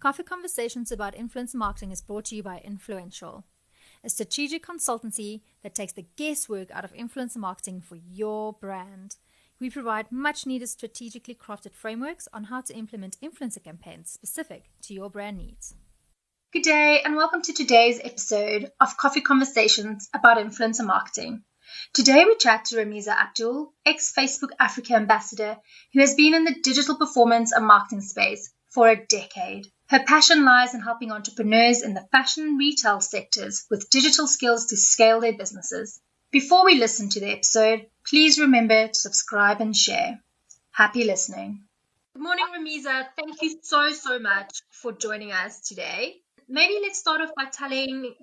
Coffee Conversations about Influencer Marketing is brought to you by Influential, a strategic consultancy that takes the guesswork out of influencer marketing for your brand. We provide much needed strategically crafted frameworks on how to implement influencer campaigns specific to your brand needs. Good day and welcome to today's episode of Coffee Conversations about Influencer Marketing. Today we chat to Ramiza Abdul, ex-Facebook Africa ambassador who has been in the digital performance and marketing space for a decade. Her passion lies in helping entrepreneurs in the fashion and retail sectors with digital skills to scale their businesses. Before we listen to the episode, please remember to subscribe and share. Happy listening. Good morning, Ramiza. Thank you so much for joining us today. Maybe let's start off by telling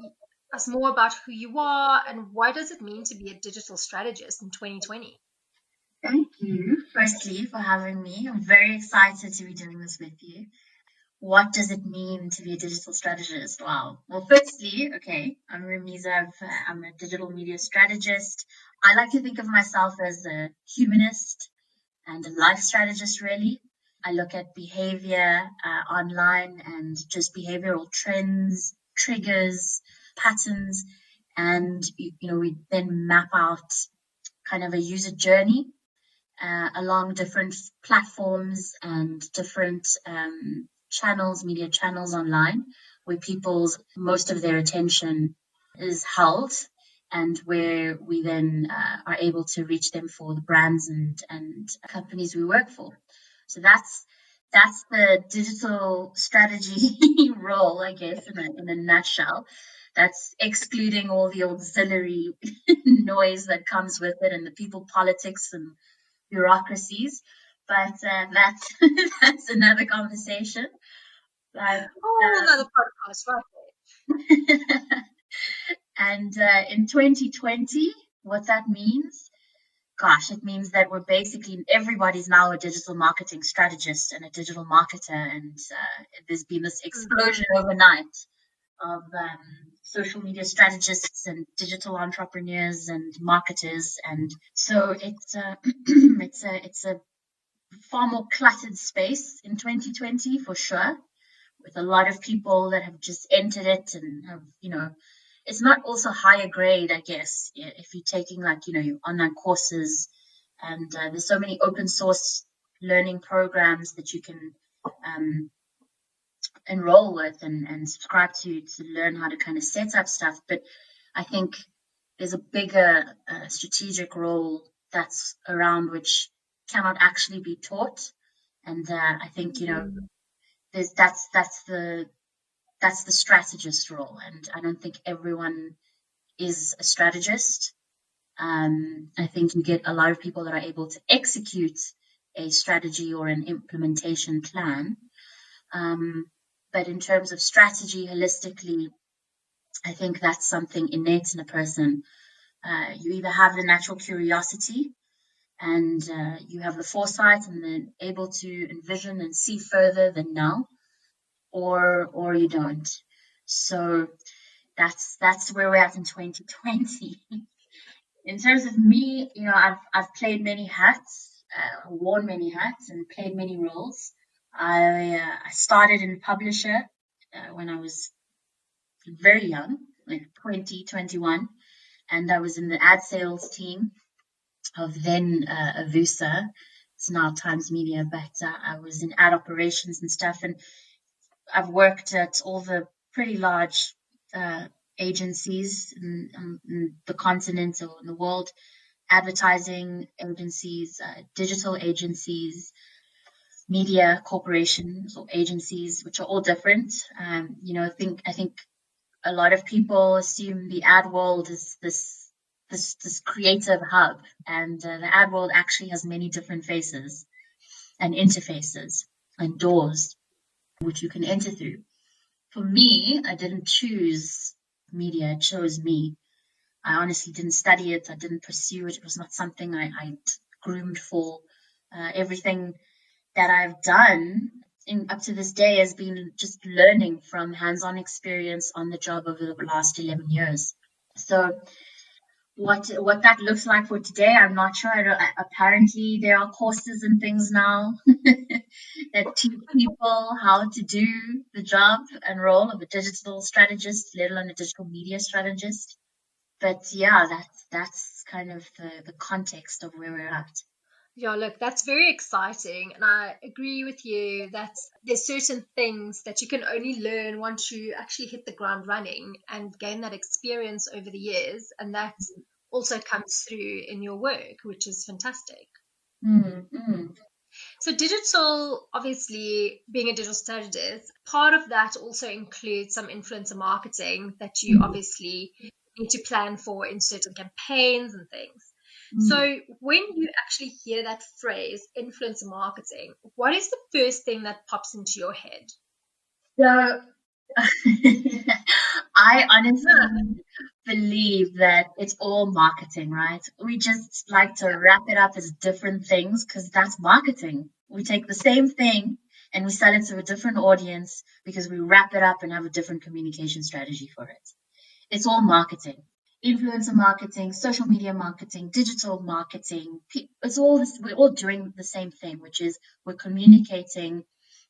us more about who you are and what does it mean to be a digital strategist in 2020? Thank you, firstly, for having me. I'm very excited to be doing this with you. What does it mean to be a digital strategist? Wow. Well, firstly, I'm Ramiza. I'm a digital media strategist. I like to think of myself as a humanist and a life strategist, really. I look at behavior online and just behavioral trends, triggers, patterns, and we then map out kind of a user journey along different platforms and different channels, media channels online, where most of their attention is held, and where we then are able to reach them for the brands and companies we work for. So that's the digital strategy role, I guess, in a nutshell. That's excluding all the auxiliary noise that comes with it and the people politics and bureaucracies, but that's another conversation. Another podcast, right? And in 2020, what that means, gosh, it means that everybody's now a digital marketing strategist and a digital marketer, and there's been this explosion overnight of social media strategists and digital entrepreneurs and marketers, and so it's it's a far more cluttered space in 2020 for sure, with a lot of people that have just entered it and have, it's not also higher grade, I guess, if you're taking your online courses, and there's so many open source learning programs that you can enroll with and subscribe to learn how to kind of set up stuff. But I think there's a bigger strategic role that's around which cannot actually be taught, and I think that's the strategist role, and I don't think everyone is a strategist. I think you get a lot of people that are able to execute a strategy or an implementation plan. But in terms of strategy holistically, I think that's something innate in a person. You either have the natural curiosity and you have the foresight and then able to envision and see further than now, or you don't. So that's where we're at in 2020. In terms of me, I've played many hats, worn many hats, and played many roles. I started in publisher when I was very young, like 20, 21, and I was in the ad sales team of then Avusa. It's now Times Media, but I was in ad operations and stuff, and I've worked at all the pretty large agencies in the continent or in the world, advertising agencies, digital agencies, media corporations or agencies, which are all different. I think a lot of people assume the ad world is this creative hub, and the ad world actually has many different faces and interfaces and doors which you can enter through. For me, I didn't choose media, it chose me. I honestly didn't study it. I didn't pursue it. It was not something I groomed for. Everything that I've done up to this day has been just learning from hands-on experience on the job over the last 11 years. So What that looks like for today, I'm not sure. Apparently, there are courses and things now that teach people how to do the job and role of a digital strategist, let alone a digital media strategist. But yeah, that's kind of the context of where we're at. Yeah, look, that's very exciting. And I agree with you that there's certain things that you can only learn once you actually hit the ground running and gain that experience over the years. And that also comes through in your work, which is fantastic. Mm. So, digital, obviously, being a digital strategist, part of that also includes some influencer marketing that you Mm. obviously need to plan for in certain campaigns and things. Mm. So, when you actually hear that phrase, influencer marketing, what is the first thing that pops into your head? So I honestly believe that it's all marketing, right? We just like to wrap it up as different things because that's marketing. We take the same thing and we sell it to a different audience because we wrap it up and have a different communication strategy for it. It's all marketing. Influencer marketing, social media marketing, digital marketing. It's all this, we're all doing the same thing, which is we're communicating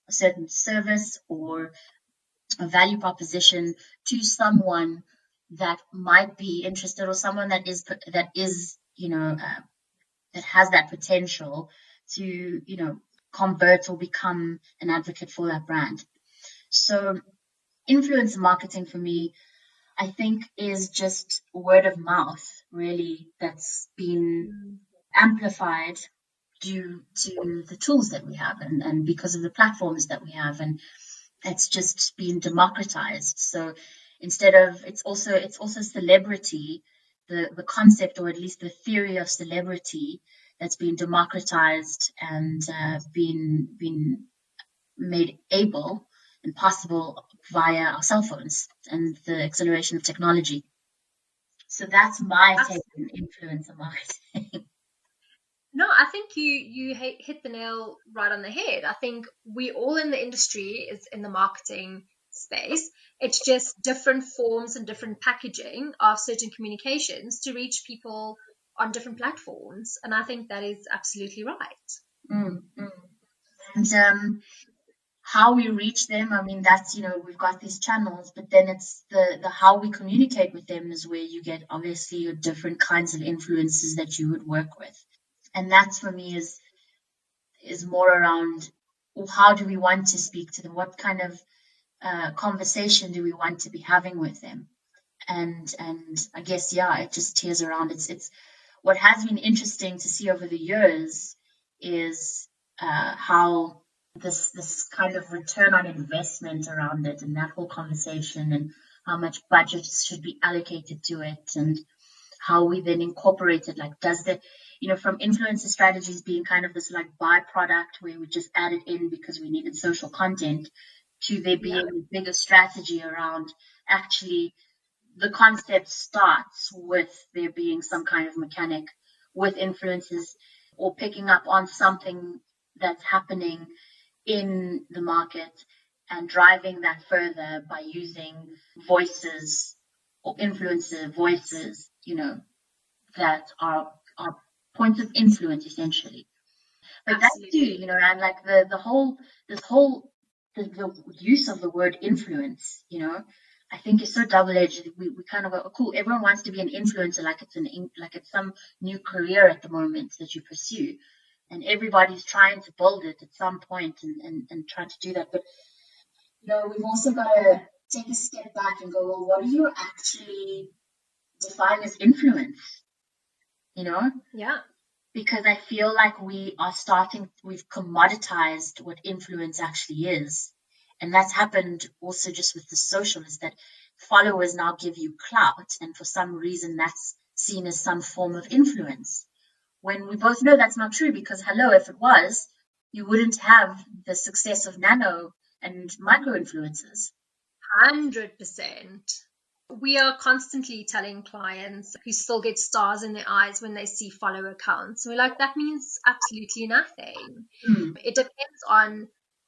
a certain service or a value proposition to someone that might be interested, or someone that is that has that potential to convert or become an advocate for that brand. So influencer marketing for me, I think, is just word of mouth, really, that's been amplified due to the tools that we have, and because of the platforms that we have, and it's just been democratized. So instead of, it's also celebrity, the concept, or at least the theory of celebrity, that's been democratized and been made able and possible via our cell phones and the acceleration of technology. So that's my take on influencer marketing. No, I think you hit the nail right on the head. I think we all in the industry is in the marketing space. It's just different forms and different packaging of certain communications to reach people on different platforms, and I think that is absolutely right. Mm, mm. And how we reach them, I mean, that's, we've got these channels, but then it's the how we communicate with them is where you get obviously your different kinds of influences that you would work with. And that's for me is more around, well, how do we want to speak to them? What kind of conversation do we want to be having with them? And I guess, yeah, it just tears around. It's what has been interesting to see over the years is how this kind of return on investment around it, and that whole conversation, and how much budget should be allocated to it, and how we then incorporate it. Like, does the, from influencer strategies being kind of this like byproduct where we just add it in because we needed social content, to there Yeah, being a bigger strategy around actually the concept starts with there being some kind of mechanic with influences, or picking up on something that's happening in the market and driving that further by using voices or influencer voices, that are points of influence essentially. But that too, absolutely. and like the whole this whole the use of the word influence, I think is so double edged. We kind of go, oh, cool. Everyone wants to be an influencer, like it's some new career at the moment that you pursue, and everybody's trying to build it at some point, and trying to do that. But we've also got to take a step back and go, well, what do you actually define as influence? You know, Yeah, because I feel like we've commoditized what influence actually is. And that's happened also just with the social, is that followers now give you clout. And for some reason, that's seen as some form of influence. When we both know that's not true, because hello, if it was, you wouldn't have the success of nano and micro influencers. 100%. We are constantly telling clients who still get stars in their eyes when they see follow accounts. We're like, that means absolutely nothing. Mm, It depends on,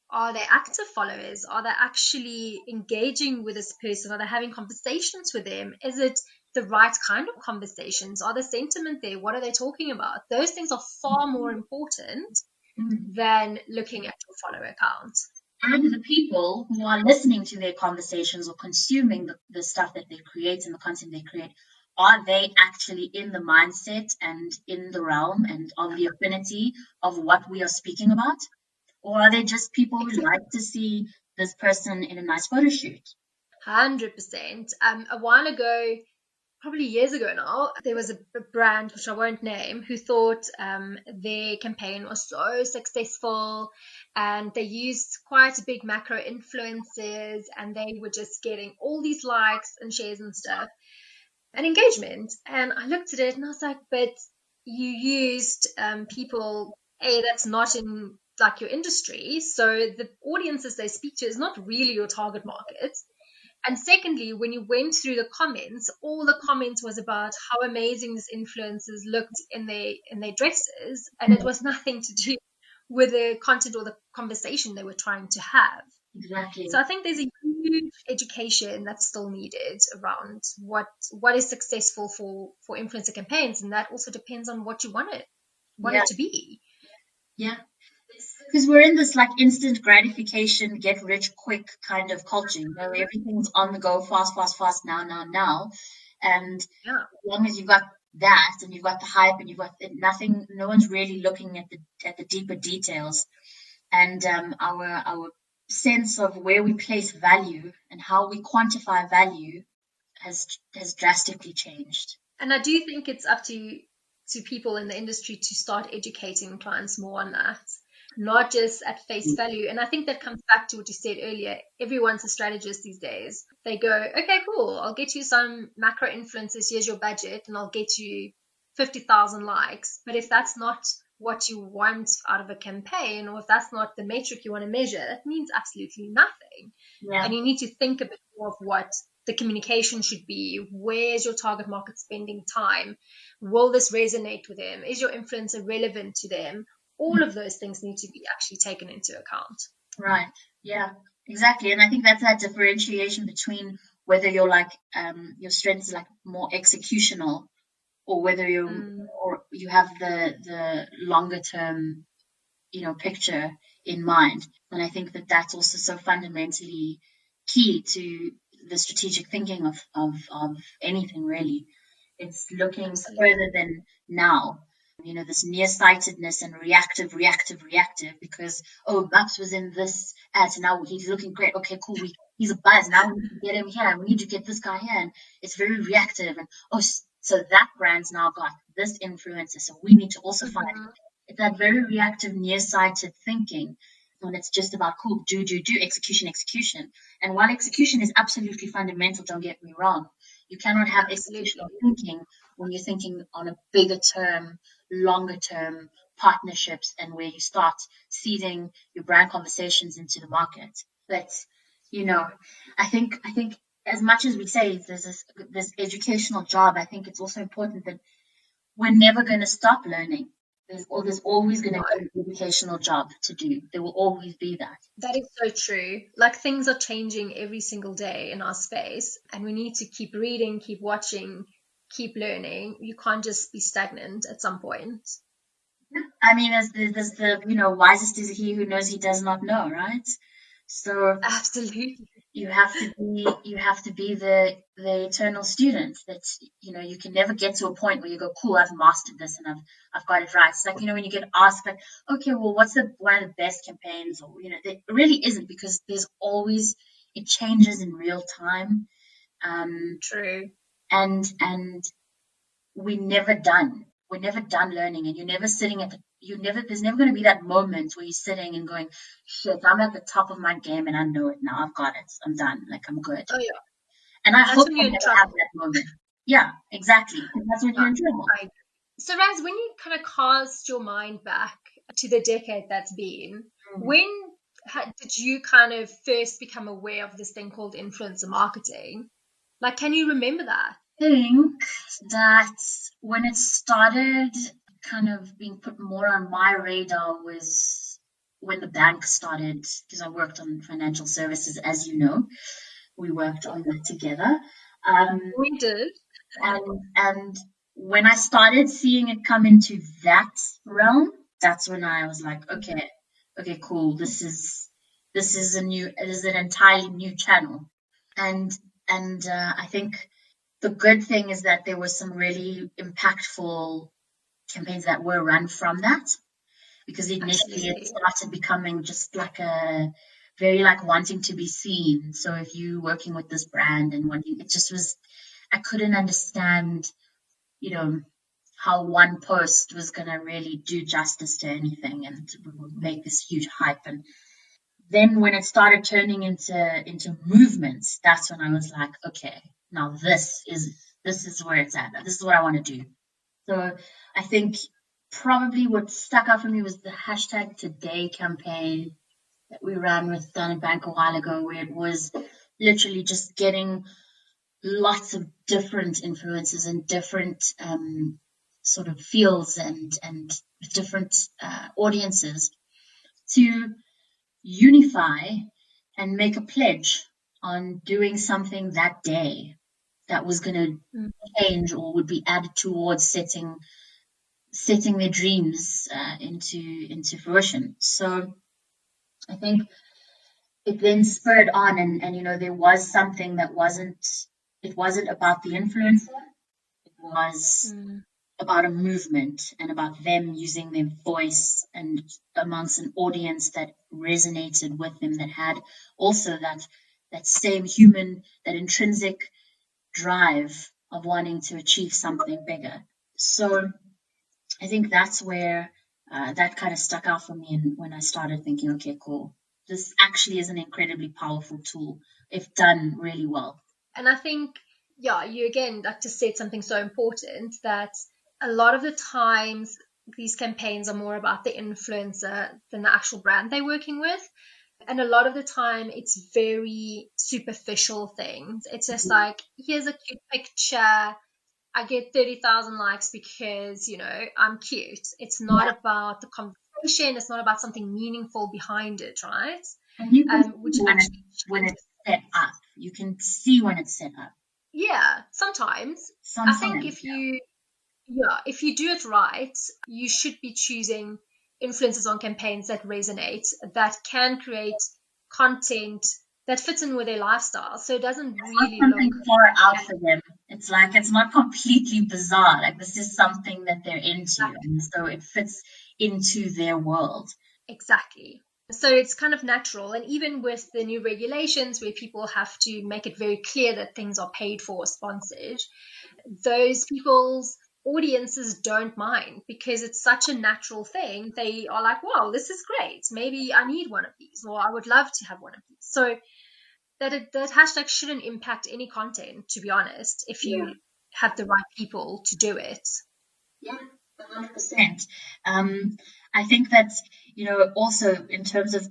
are they active followers? Are they actually engaging with this person? Are they having conversations with them? Is it the right kind of conversations? Are the sentiment there? What are they talking about? Those things are far more important than looking at your follower account. And the people who are listening to their conversations or consuming the stuff that they create and the content they create, are they actually in the mindset and in the realm and of the affinity of what we are speaking about? Or are they just people who like to see this person in a nice photo shoot? 100%. A while ago, probably years ago now, there was a brand, which I won't name, who thought their campaign was so successful, and they used quite big macro influencers, and they were just getting all these likes and shares and stuff and engagement. And I looked at it and I was like, but you used people, that's not in like your industry. So the audiences they speak to is not really your target market. And secondly, when you went through the comments, all the comments was about how amazing these influencers looked in their dresses, and it was nothing to do with the content or the conversation they were trying to have. Exactly. So I think there's a huge education that's still needed around what is successful for influencer campaigns, and that also depends on what you want it to be. Yeah. Because we're in this like instant gratification, get rich quick kind of culture. You know, everything's on the go, fast, now. And as long as you've got that and you've got the hype and you've got nothing, no one's really looking at the deeper details. And our sense of where we place value and how we quantify value has drastically changed. And I do think it's up to people in the industry to start educating clients more on that, not just at face value. And I think that comes back to what you said earlier. Everyone's a strategist these days. They go, okay, cool, I'll get you some macro influencers, here's your budget, and I'll get you 50,000 likes. But if that's not what you want out of a campaign, or if that's not the metric you want to measure, that means absolutely nothing. Yeah. And you need to think a bit more of what the communication should be. Where's your target market spending time? Will this resonate with them? Is your influencer relevant to them? All of those things need to be actually taken into account. Right. Yeah, exactly. And I think that's that differentiation between whether you're like your strength is like more executional, or whether you have the longer term, picture in mind. And I think that that's also so fundamentally key to the strategic thinking of anything really. It's looking further than now. This nearsightedness and reactive, because, Maps was in this ad, so now he's looking great. Okay, cool. He's a buzz. Now we need to get him here. We need to get this guy here. And it's very reactive. And, so that brand's now got this influencer. So we need to also find it's that very reactive, nearsighted thinking. When it's just about, cool, do, execution. And while execution is absolutely fundamental, don't get me wrong, you cannot have executional thinking when you're thinking on a bigger term, longer term partnerships, and where you start seeding your brand conversations into the market. But I think as much as we say there's this educational job, I think it's also important that we're never going to stop learning. There's always going to be an educational job to do. There will always be that. That is so true. Like, things are changing every single day in our space, and we need to keep reading, keep watching, keep learning. You can't just be stagnant at some point. I mean, there's the wisest is he who knows he does not know, right? So absolutely, you have to be the eternal student. That's you can never get to a point where you go, cool, I've mastered this and I've got it right. It's like when you get asked like, okay, well, what's one of the best campaigns, or there really isn't, because there's always, it changes in real time. True. And we're never done learning, and you're never sitting there's never going to be that moment where you're sitting and going, shit, I'm at the top of my game and I know it now. I've got it. I'm done. Like, I'm good. Oh yeah. And I hope you never have that moment. Yeah, exactly. And that's when you're in trouble. So Raz, when you kind of cast your mind back to the decade that's been, when did you kind of first become aware of this thing called influencer marketing? Like, can you remember that? Thing that when it started kind of being put more on my radar was when the bank started, because I worked on financial services, as you know. We worked on that together. We did. And when I started seeing it come into that realm, that's when I was like, okay, cool. This is an entirely new channel. And I think the good thing is that there were some really impactful campaigns that were run from that, because initially it started becoming just like a very like wanting to be seen. So if you working with this brand and wanting, it just was, I couldn't understand, you know, how one post was going to really do justice to anything and make this huge hype. And then when it started turning into movements, that's when I was like, okay, now this is where it's at. This is what I want to do. So I think probably what stuck out for me was the hashtag Today campaign that we ran with Standard Bank a while ago, where it was literally just getting lots of different influences and different sort of fields and different audiences to unify and make a pledge on doing something that day that was going to change or would be added towards setting their dreams into fruition. So I think it then spurred on, and you know, there was something that wasn't about the influencer. It was about a movement and about them using their voice and amongst an audience that resonated with them, that had also that same human, that intrinsic drive of wanting to achieve something bigger. So I think that's where that kind of stuck out for me, and when I started thinking, okay, cool, this actually is an incredibly powerful tool if done really well. And I think, yeah, you again like just said something so important, that a lot of the times these campaigns are more about the influencer than the actual brand they're working with. And a lot of the time it's very superficial things. It's just like, here's a cute picture, I get 30,000 likes because, you know, I'm cute. It's not about the conversation. It's not about something meaningful behind it, right? And you can which actually when it's set up. You can see when it's set up. Yeah, sometimes. I think if you do it right, you should be choosing influencers on campaigns that resonate, that can create content that fits in with their lifestyle. So it doesn't really something far out for them. It's like, it's not completely bizarre. Like, this is something that they're into, and so it fits into their world. Exactly. So it's kind of natural. And even with the new regulations where people have to make it very clear that things are paid for or sponsored, those people's audiences don't mind, because it's such a natural thing. They are like, wow, this is great. Maybe I need one of these, or I would love to have one of these. So that hashtag shouldn't impact any content, to be honest, if you have the right people to do it. Yeah, 100%. I think that, you know, also in terms of,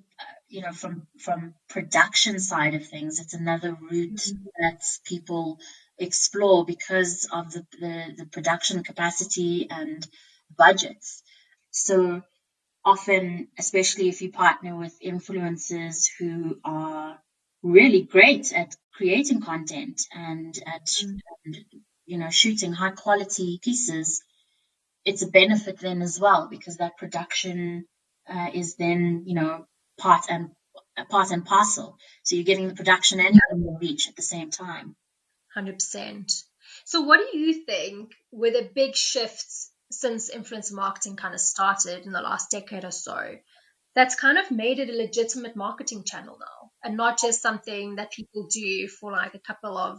you know, from production side of things, it's another route that people explore because of the production capacity and budgets. So often, especially if you partner with influencers who are really great at creating content and at you know, shooting high quality pieces, it's a benefit then as well, because that production is then, you know, part and parcel. So you're getting the production and you're getting the reach at the same time. 100%. So what do you think were the big shifts since influencer marketing kind of started in the last decade or so, that's kind of made it a legitimate marketing channel now, and not just something that people do for like a couple of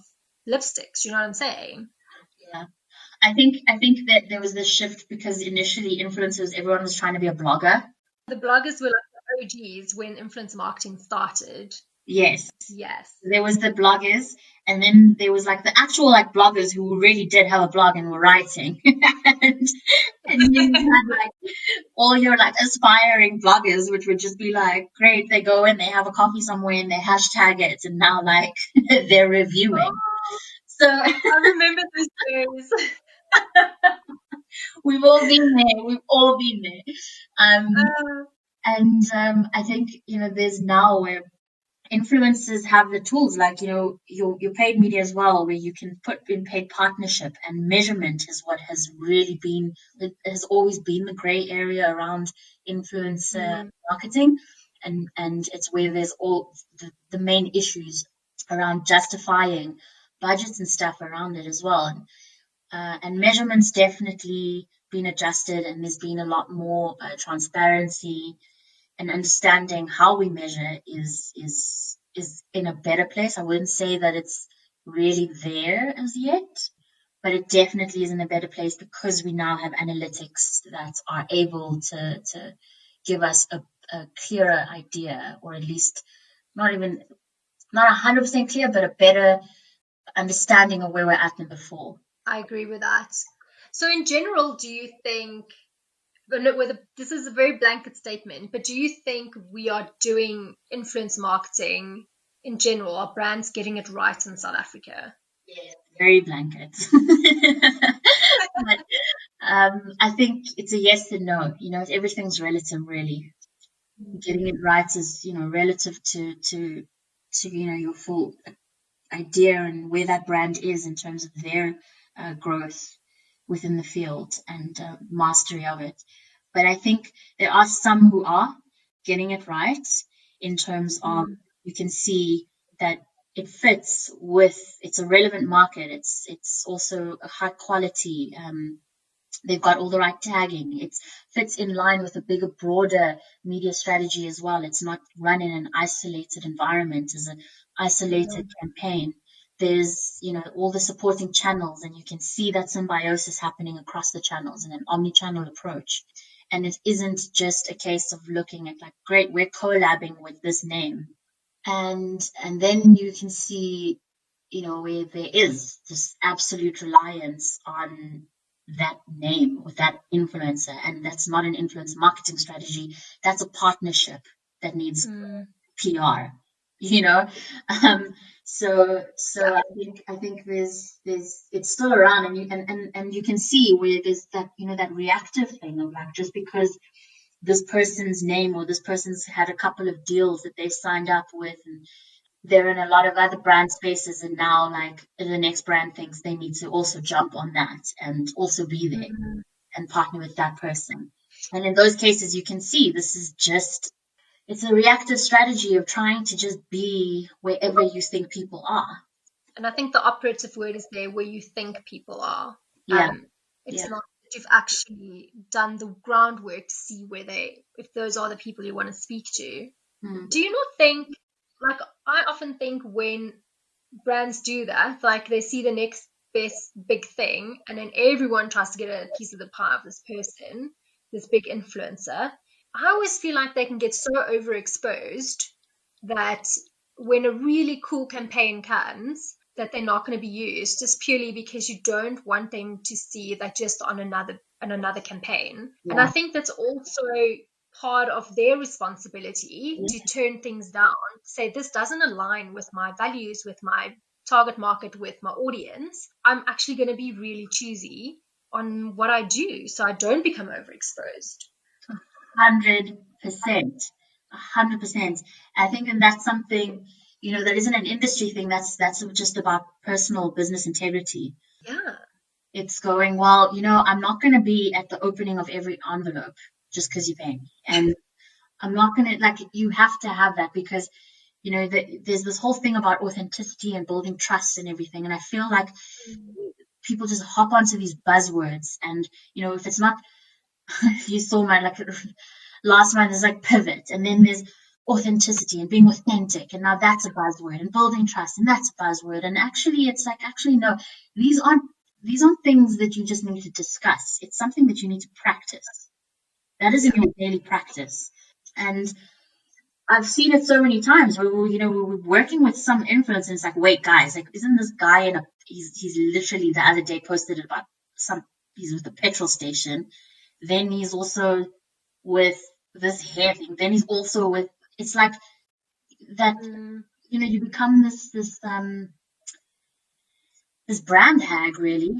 lipsticks? You know what I'm saying? Yeah. I think that there was this shift because initially influencers, everyone was trying to be a blogger. The bloggers were like the OGs when influencer marketing started. Yes. Yes. There was the bloggers, and then there was like the actual like bloggers who really did have a blog and were writing. and then you had like all your like aspiring bloggers, which would just be like, great, they go and they have a coffee somewhere and they hashtag it, and now like they're reviewing. So I remember those days. We've all been there. And I think, you know, there's now where influencers have the tools, like, your paid media as well, where you can put in paid partnership, and measurement is what has really been, it has always been the gray area around influencer marketing. And it's where there's all the main issues around justifying budgets and stuff around it as well. And measurements definitely been adjusted, and there's been a lot more transparency, and understanding how we measure is in a better place. I wouldn't say that it's really there as yet, but it definitely is in a better place, because we now have analytics that are able to give us a clearer idea, or at least not 100% clear, but a better understanding of where we're at than before. I agree with that. So in general, do you think, this is a very blanket statement, but do you think we are doing influence marketing in general? Are brands getting it right in South Africa? Yeah, very blanket. But I think it's a yes and no. Everything's relative, really. Getting it right is, relative to your full idea and where that brand is in terms of their growth within the field and mastery of it. But I think there are some who are getting it right in terms of, you can see that it fits with, it's a relevant market. It's also a high quality. They've got all the right tagging. It fits in line with a bigger, broader media strategy as well. It's not run in an isolated environment as an isolated campaign. There's, all the supporting channels, and you can see that symbiosis happening across the channels in an omni-channel approach. And it isn't just a case of looking at, like, great, we're collabing with this name. And then you can see, where there is this absolute reliance on that name with that influencer. And that's not an influence marketing strategy. That's a partnership that needs PR, So I think there's it's still around, and you can see where there's that, that reactive thing of, like, just because this person's name or this person's had a couple of deals that they've signed up with, and they're in a lot of other brand spaces, and now, like, the next brand thinks they need to also jump on that and also be there and partner with that person. And in those cases, you can see this is just, it's a reactive strategy of trying to just be wherever you think people are. And I think the operative word is there, where you think people are. Yeah. It's not that you've actually done the groundwork to see if those are the people you want to speak to. Do you not think, like, I often think when brands do that, like, they see the next best big thing, and then everyone tries to get a piece of the pie of this person, this big influencer. I always feel like they can get so overexposed that when a really cool campaign comes, that they're not going to be used, just purely because you don't want them to see that just on another campaign. And I think that's also part of their responsibility to turn things down, say, this doesn't align with my values, with my target market, with my audience. I'm actually going to be really choosy on what I do, so I don't become overexposed. 100%. 100%. I think that that's something, that isn't an industry thing. That's just about personal business integrity. Yeah. It's going, well, I'm not going to be at the opening of every envelope just because you're paying me. And I'm not going to, like, you have to have that, because, there's this whole thing about authenticity and building trust and everything. And I feel like people just hop onto these buzzwords. And, if it's not, you saw my, like, last month, there's, like, pivot, and then there's authenticity and being authentic, and now that's a buzzword, and building trust, and that's a buzzword. And actually, it's like, no, these aren't things that you just need to discuss. It's something that you need to practice. That is in your daily practice. And I've seen it so many times where we're working with some influencers, like, wait, guys, like, isn't this guy he's literally the other day posted about he's with the petrol station, then he's also with this hair thing, then he's also with, it's like that, you become this brand hag, really.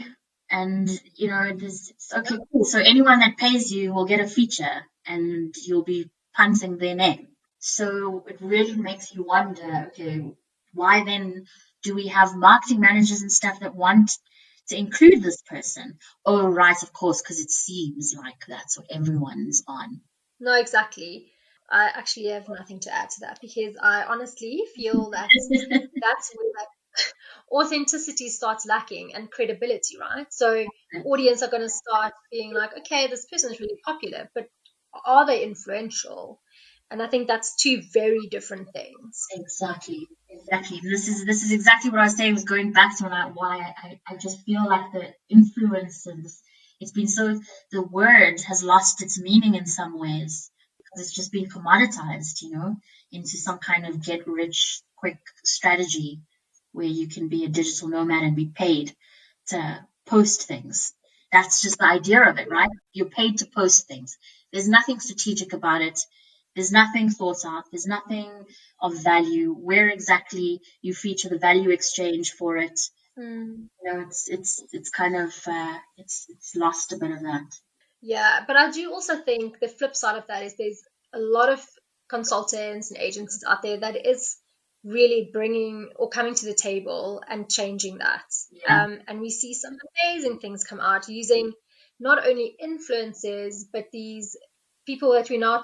And, it's okay, cool. So anyone that pays you will get a feature, and you'll be punting their name. So it really makes you wonder, okay, why then do we have marketing managers and stuff that want to include this person? Oh, right, of course, because it seems like that's what everyone's on. No, exactly. I actually have nothing to add to that because I honestly feel that that's where that authenticity starts lacking and credibility, right? So audience are going to start being like, okay, this person is really popular, but are they influential? And I think that's two very different things. Exactly, exactly. This is exactly what I was saying. Was going back to why I just feel like the influences. It's been so the word has lost its meaning in some ways because it's just been commoditized, into some kind of get rich quick strategy where you can be a digital nomad and be paid to post things. That's just the idea of it, right? You're paid to post things. There's nothing strategic about it. There's nothing thought out. There's nothing of value. Where exactly you feature the value exchange for it. Mm. It's kind of it's lost a bit of that. Yeah, but I do also think the flip side of that is there's a lot of consultants and agencies out there that is really bringing or coming to the table and changing that. Yeah. And we see some amazing things come out using not only influencers, but these people that we now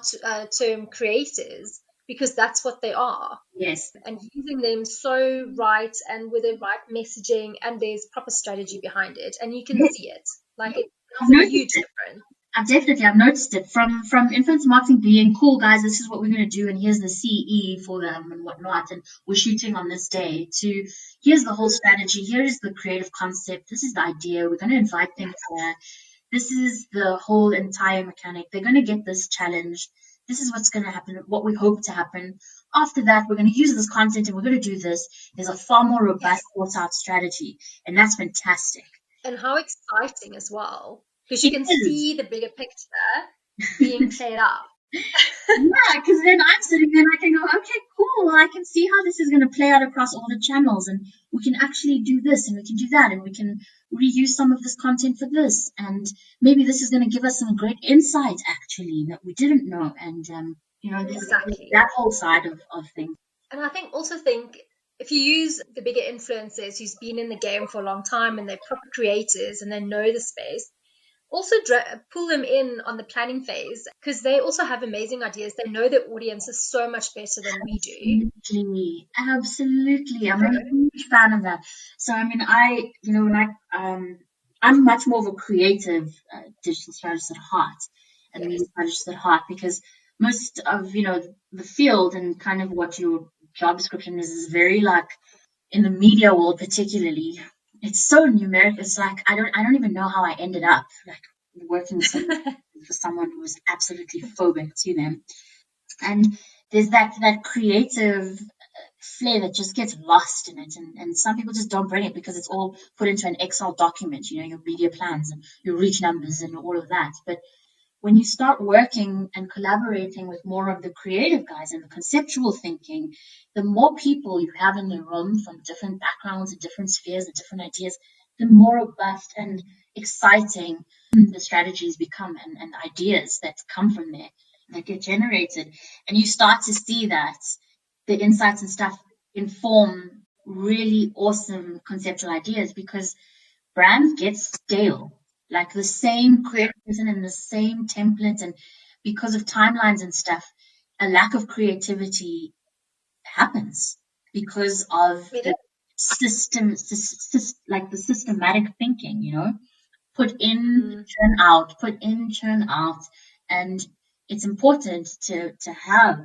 term creators, because that's what they are, Yes. and using them so right and with the right messaging, and there's proper strategy behind it, and you can Yes. see it. Like I've it's a noticed huge it. difference. I've noticed it from influencer marketing being cool, guys. This is what we're going to do, and here's the CE for them and whatnot, and we're shooting on this day. To here's the whole strategy. Here's the creative concept. This is the idea. We're going to invite them here. This is the whole entire mechanic. They're going to get this challenge. This is what's going to happen. What we hope to happen. After that, we're going to use this content and we're going to do this. There's a far more robust, thought out strategy, and that's fantastic. And how exciting as well, because you It can is. see the bigger picture being played out. Yeah, because then I'm sitting there and I can go, okay, cool. Well, I can see how this is going to play out across all the channels, and we can actually do this, and we can do that, and we can reuse some of this content for this, and maybe this is going to give us some great insight actually that we didn't know, and there's Exactly. that whole side of things. And I think if you use the bigger influencers who's been in the game for a long time and they're proper creators and they know the space, also pull them in on the planning phase, because they also have amazing ideas. They know their audience is so much better than we do. Absolutely. I'm a huge fan of that. So, I mean, when I'm much more of a creative digital strategist at heart and media Yes. strategist at heart because most of, the field and kind of what your job description is very like in the media world, particularly, it's so numeric. It's like, I don't even know how I ended up like working for someone who was absolutely phobic to them. And there's that creative flair that just gets lost in it, and some people just don't bring it because it's all put into an Excel document, your media plans and your reach numbers and all of that. But when you start working and collaborating with more of the creative guys and the conceptual thinking, the more people you have in the room from different backgrounds and different spheres and different ideas, the more robust and exciting the strategies become, and ideas that come from there that get generated. And you start to see that the insights and stuff inform really awesome conceptual ideas because brands get stale. Like the same creative person and the same template, and because of timelines and stuff, a lack of creativity happens because of It the is. like the systematic thinking, put in, Mm. put in, churn out. And it's important to have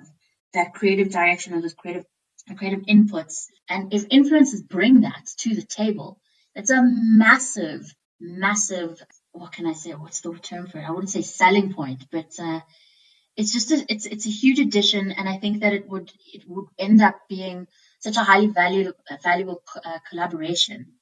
that creative direction or those creative inputs. And if influencers bring that to the table, it's a massive, massive, what can I say? What's the term for it? I wouldn't say selling point, but it's just it's a huge addition, and I think that it would end up being such a highly valuable collaboration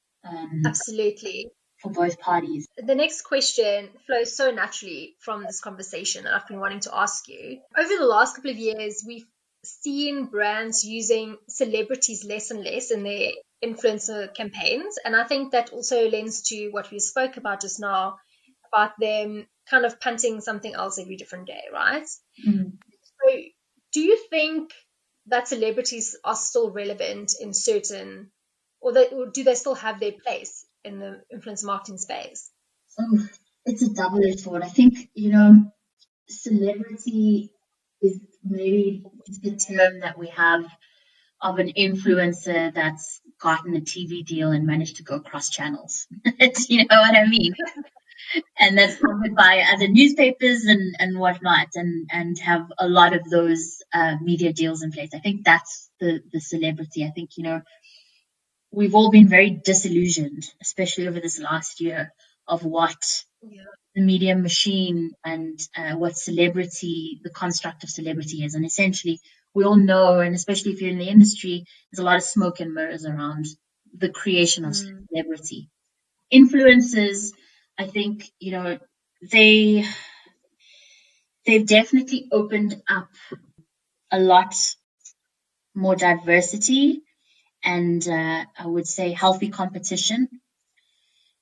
Absolutely. for both parties. The next question flows so naturally from this conversation that I've been wanting to ask you. Over the last couple of years, we've seen brands using celebrities less and less in their influencer campaigns. And I think that also lends to what we spoke about just now, about them kind of punting something else every different day, right? Mm. So do you think that celebrities are still relevant in certain, or do they still have their place in the influencer marketing space? Oh, it's a double-edged sword. I think, celebrity is maybe the term that we have of an influencer that's gotten a TV deal and managed to go across channels. You know what I mean? And that's covered by other newspapers and whatnot, and have a lot of those media deals in place. I think that's the celebrity. I think, we've all been very disillusioned, especially over this last year, of what the media machine and what celebrity, the construct of celebrity is. And essentially, we all know, and especially if you're in the industry, there's a lot of smoke and mirrors around the creation of celebrity. Influencers, I think, they've definitely opened up a lot more diversity and I would say healthy competition,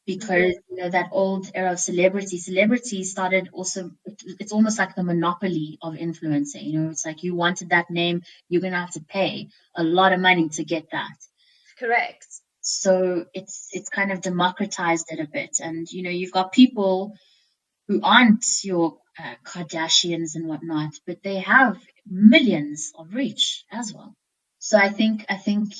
because that old era of celebrity started also. It's almost like the monopoly of influencing. It's like you wanted that name, you're gonna have to pay a lot of money to get that. Correct. So it's kind of democratized it a bit, and you've got people who aren't your Kardashians and whatnot, but they have millions of reach as well. So I think,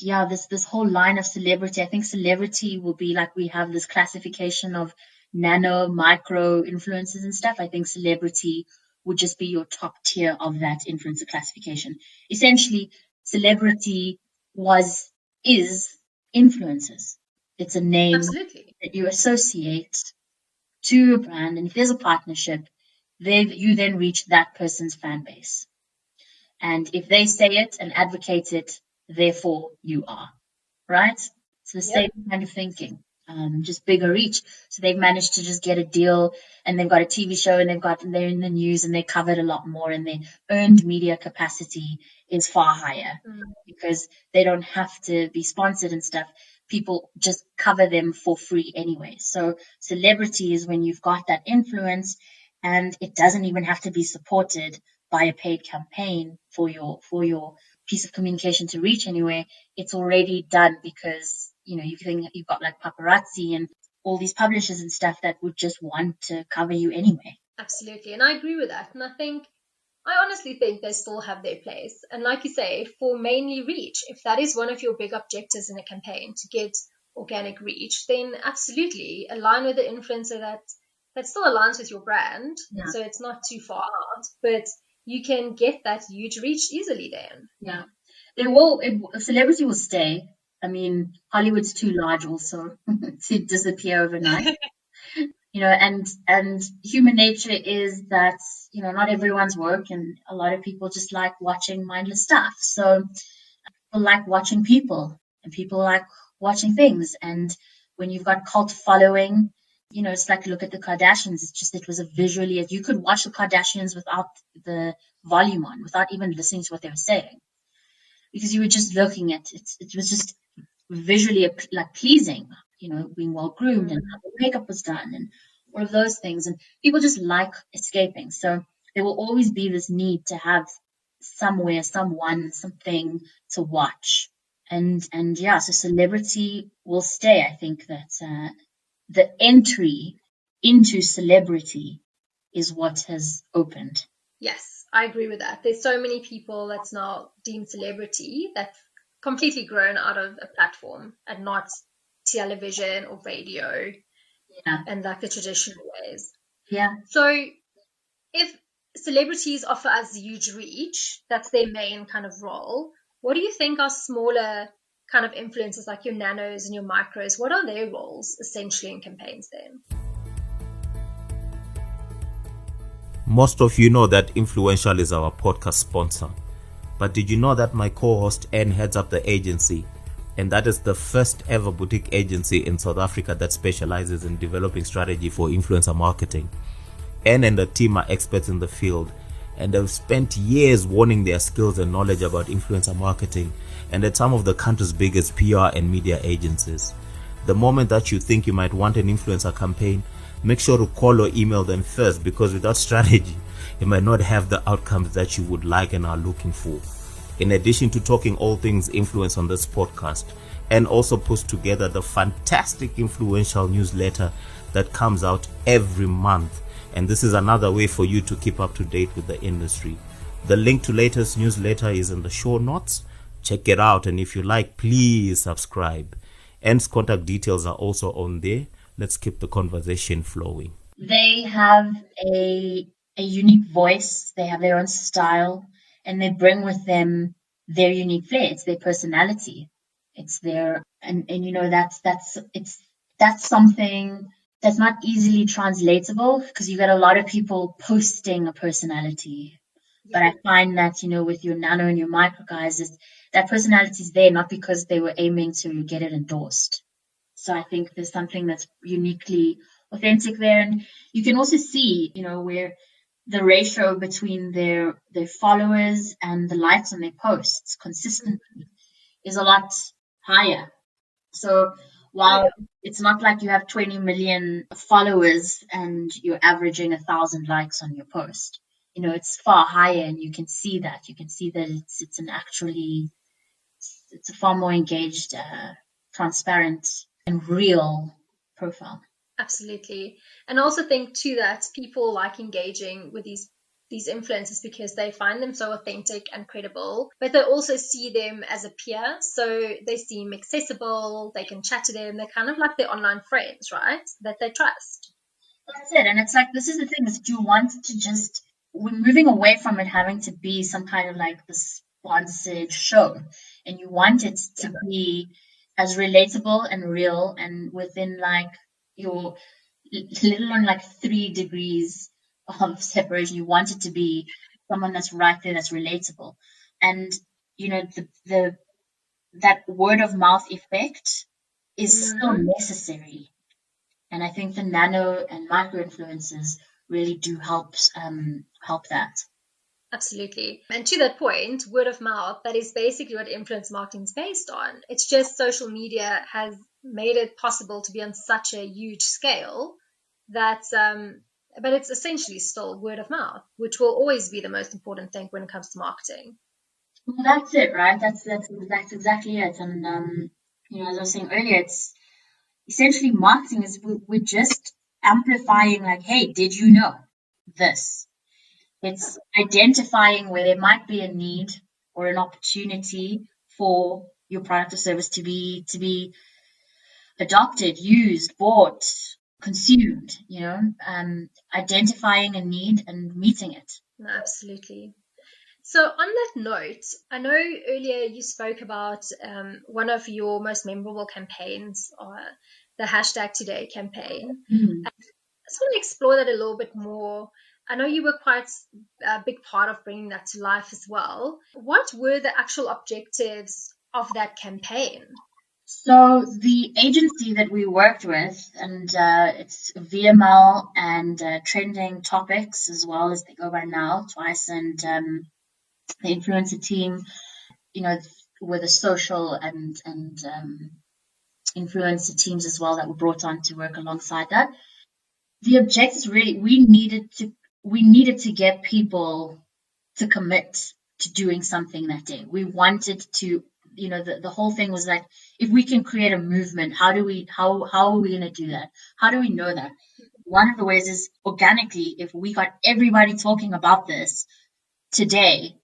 yeah, this whole line of celebrity, I think celebrity will be like, we have this classification of nano, micro influencers and stuff. I think celebrity would just be your top tier of that influencer classification. Essentially, celebrity is influencers. It's a name Absolutely. that you associate to a brand, and if there's a partnership, you then reach that person's fan base. And if they say it and advocate it, therefore you are, right? So the same kind of thinking, just bigger reach. So they've managed to just get a deal, and they've got a TV show, and they're in the news, and they're covered a lot more, and their earned media capacity is far higher because they don't have to be sponsored and stuff. People just cover them for free anyway. So celebrity is when you've got that influence, and it doesn't even have to be supported by a paid campaign for your piece of communication to reach anywhere. It's already done because you've got like paparazzi and all these publishers and stuff that would just want to cover you anyway. Absolutely, and I agree with that. And I honestly think they still have their place. And like you say, for mainly reach, if that is one of your big objectives in a campaign, to get organic reach, then absolutely align with the influencer that still aligns with your brand. Yeah. So it's not too far out, but you can get that huge reach easily then. Yeah. Celebrity will stay. I mean, Hollywood's too large also to disappear overnight. And human nature is that, not everyone's work, and a lot of people just like watching mindless stuff. So people like watching people, and people like watching things. And when you've got cult following, it's like, look at the Kardashians. It was you could watch the Kardashians without the volume on, without even listening to what they were saying, because you were just looking at it. It was just visually like pleasing, being well groomed and how the makeup was done and all of those things. And people just like escaping. So there will always be this need to have somewhere, someone, something to watch. And yeah, so celebrity will stay. I think that the entry into celebrity is what has opened. Yes, I agree with that. There's so many people that's now deemed celebrity that's completely grown out of a platform and not television or radio and like the traditional ways. Yeah. So if celebrities offer us huge reach, that's their main kind of role, what do you think are smaller kind of influencers like your nanos and your micros? What are their roles essentially in campaigns then? Most of you know that Influential is our podcast sponsor. But did you know that my co-host Anne heads up the agency? And that is the first ever boutique agency in South Africa that specializes in developing strategy for influencer marketing. Anne and the team are experts in the field, and they've spent years honing their skills and knowledge about influencer marketing, and at some of the country's biggest PR and media agencies. The moment that you think you might want an influencer campaign, make sure to call or email them first, because without strategy, you might not have the outcomes that you would like and are looking for. In addition to talking all things influence on this podcast, and also post together the fantastic influential newsletter that comes out every month. And this is another way for you to keep up to date with the industry. The link to latest newsletter is in the show notes. Check it out, and if you like, please subscribe. Ann's contact details are also on there. Let's keep the conversation flowing. They have a unique voice, they have their own style, and they bring with them their unique flair. It's their personality. It's their and you know that's something that's not easily translatable, because you get a lot of people posting a personality. But I find that, with your nano and your micro guys, that personality is there not because they were aiming to get it endorsed. So I think there's something that's uniquely authentic there. And you can also see, where the ratio between their followers and the likes on their posts consistently is a lot higher. So while it's not like you have 20 million followers and you're averaging 1,000 likes on your post, it's far higher, and you can see that. You can see that it's a far more engaged, transparent, and real profile. Absolutely. And I also think too that people like engaging with these influencers because they find them so authentic and credible, but they also see them as a peer. So they seem accessible, they can chat to them, they're kind of like their online friends, right? That they trust. That's it. And it's like, this is the thing, is you want to just, we're moving away from it having to be some kind of like the sponsored show. And you want it to be as relatable and real, and within like your little on like 3 degrees of separation. You want it to be someone that's right there, that's relatable. And that word of mouth effect is still necessary. And I think the nano and micro influencers really do help that. Absolutely. And to that point, word of mouth, that is basically what influence marketing is based on. It's just social media has made it possible to be on such a huge scale that, but it's essentially still word of mouth, which will always be the most important thing when it comes to marketing. Well, that's it, right? That's exactly it. And, as I was saying earlier, it's essentially marketing is we're just amplifying, like, hey, did you know this? It's identifying where there might be a need or an opportunity for your product or service to be adopted, used, bought, consumed, identifying a need and meeting it. Absolutely. So on that note, I know earlier you spoke about one of your most memorable campaigns, or the #Today campaign. Mm-hmm. I just want to explore that a little bit more. I know you were quite a big part of bringing that to life as well. What were the actual objectives of that campaign? So the agency that we worked with, and it's VML and Trending Topics as well, as they go by now, Twice, and the influencer team, were the social and influencer teams as well that were brought on to work alongside that. The objectives really, we needed to get people to commit to doing something that day. We wanted to, the whole thing was like, if we can create a movement, how are we going to do that? How do we know that? One of the ways is organically, if we got everybody talking about this today,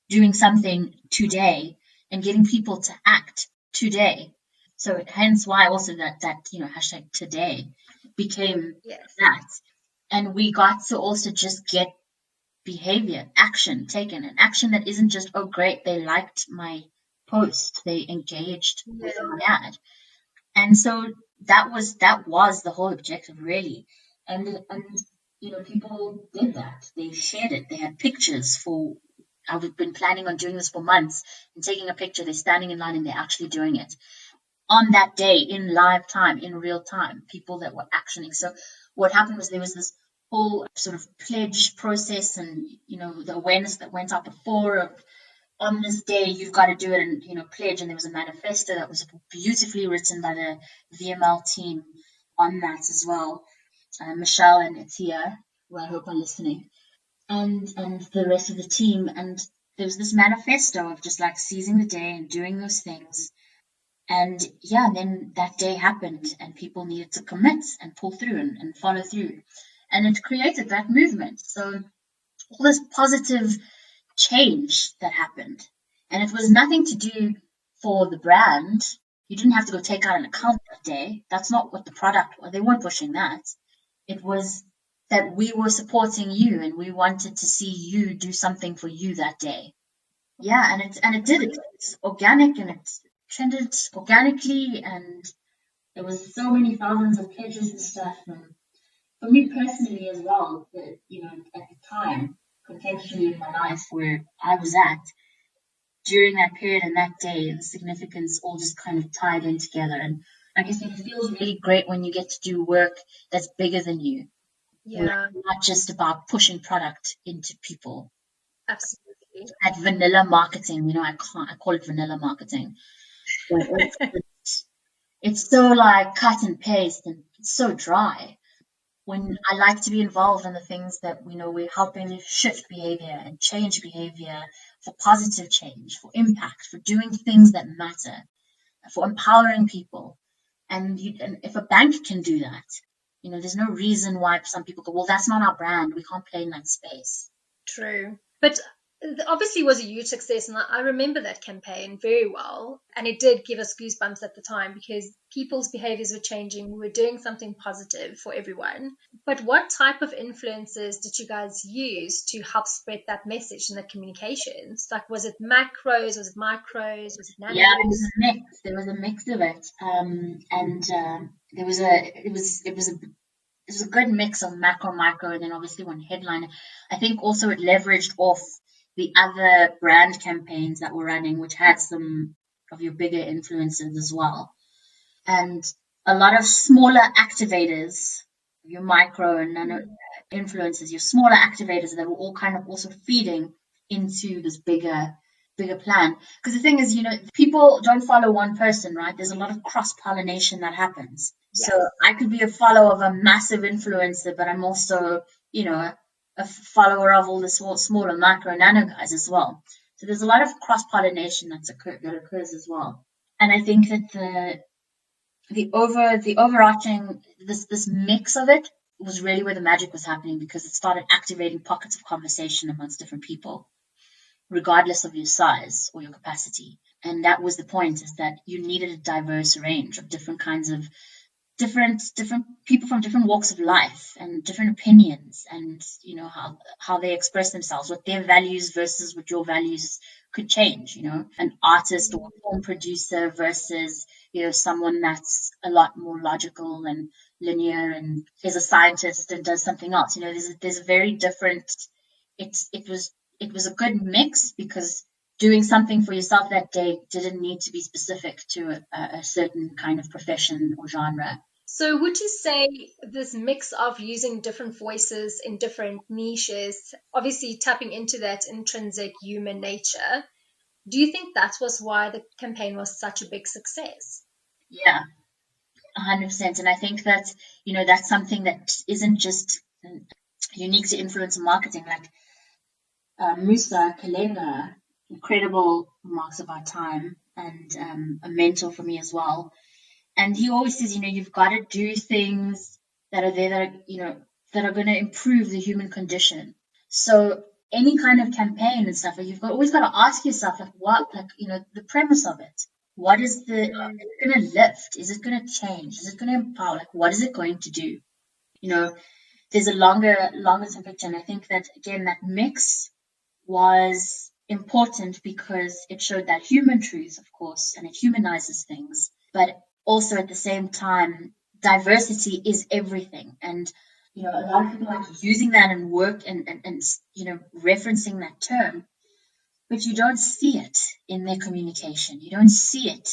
doing something today, and getting people to act today. So hence why also that #today became that. And we got to also just get behavior, action taken, an action that isn't just, oh great, they liked my post, they engaged with my ad. And so that was the whole objective, really. And people did that. They shared it. They had pictures for, I've been planning on doing this for months, and taking a picture, they're standing in line and they're actually doing it on that day, in live time, in real time, people that were actioning. So what happened was there was this whole sort of pledge process, and the awareness that went out before of, on this day you've got to do it, and pledge. And there was a manifesto that was beautifully written by the VML team on that as well. Michelle and Atia, who I hope are listening, and the rest of the team. And there was this manifesto of just like seizing the day and doing those things. And yeah, and then that day happened and people needed to commit and pull through and follow through. And it created that movement. So all this positive change that happened. And it was nothing to do for the brand. You didn't have to go take out an account that day. That's not what the product was. They weren't pushing that. It was that we were supporting you and we wanted to see you do something for you that day. Yeah, and it did. It's organic and it trended organically, and there was so many thousands of pledges and stuff. And for me personally as well, at the time, contextually in my life where I was at, during that period and that day, the significance all just kind of tied in together. And like I said, it feels really great when you get to do work that's bigger than you. Yeah, Not just about pushing product into people. absolutely. That vanilla marketing, I call it vanilla marketing. It's so like cut and paste and it's so dry. When I like to be involved in the things that we're helping shift behavior and change behavior for positive change, for impact, for doing things that matter, for empowering people. And if a bank can do that, there's no reason why some people go, well, that's not our brand. We can't play in that space. True. But obviously was a huge success, and I remember that campaign very well, and it did give us goosebumps at the time because people's behaviors were changing. We were doing something positive for everyone. But what type of influences did you guys use to help spread that message and the communications? Like, was it macros, was it micros, was it nanos? Yeah, it was a mix. There was a mix of it, it was a good mix of macro, micro, and then obviously one headline. I think also it leveraged off the other brand campaigns that were running, which had some of your bigger influencers as well. And a lot of smaller activators, your micro and nano influencers, your smaller activators that were all kind of also feeding into this bigger plan. Because the thing is, people don't follow one person, right? There's a lot of cross pollination that happens. Yes. So I could be a follower of a massive influencer, but I'm also, a follower of all the smaller macro nano guys as well. So there's a lot of cross pollination that occurs as well. And I think that the overarching this mix of it was really where the magic was happening, because it started activating pockets of conversation amongst different people, regardless of your size or your capacity. And that was the point, is that you needed a diverse range of different kinds of different people from different walks of life and different opinions, and how they express themselves, what their values versus what your values could change. An artist or a film producer versus someone that's a lot more logical and linear and is a scientist and does something else. There's a very different. It was a good mix, because doing something for yourself that day didn't need to be specific to a certain kind of profession or genre. So would you say this mix of using different voices in different niches, obviously tapping into that intrinsic human nature, do you think that was why the campaign was such a big success? Yeah, 100%. And I think that, that's something that isn't just unique to influencer marketing. Like Musa Kalenga, incredible marks of our time, and a mentor for me as well. And he always says, you've got to do things that are there that are going to improve the human condition. So any kind of campaign and stuff, you've always got to ask yourself, the premise of it. What is is it going to lift? Is it going to change? Is it going to empower? What is it going to do? There's a longer term picture. And I think that, again, that mix was important because it showed that human truth, of course, and it humanizes things. But also at the same time, diversity is everything. And, a lot of people like using that in work and referencing that term, but you don't see it in their communication. You don't see it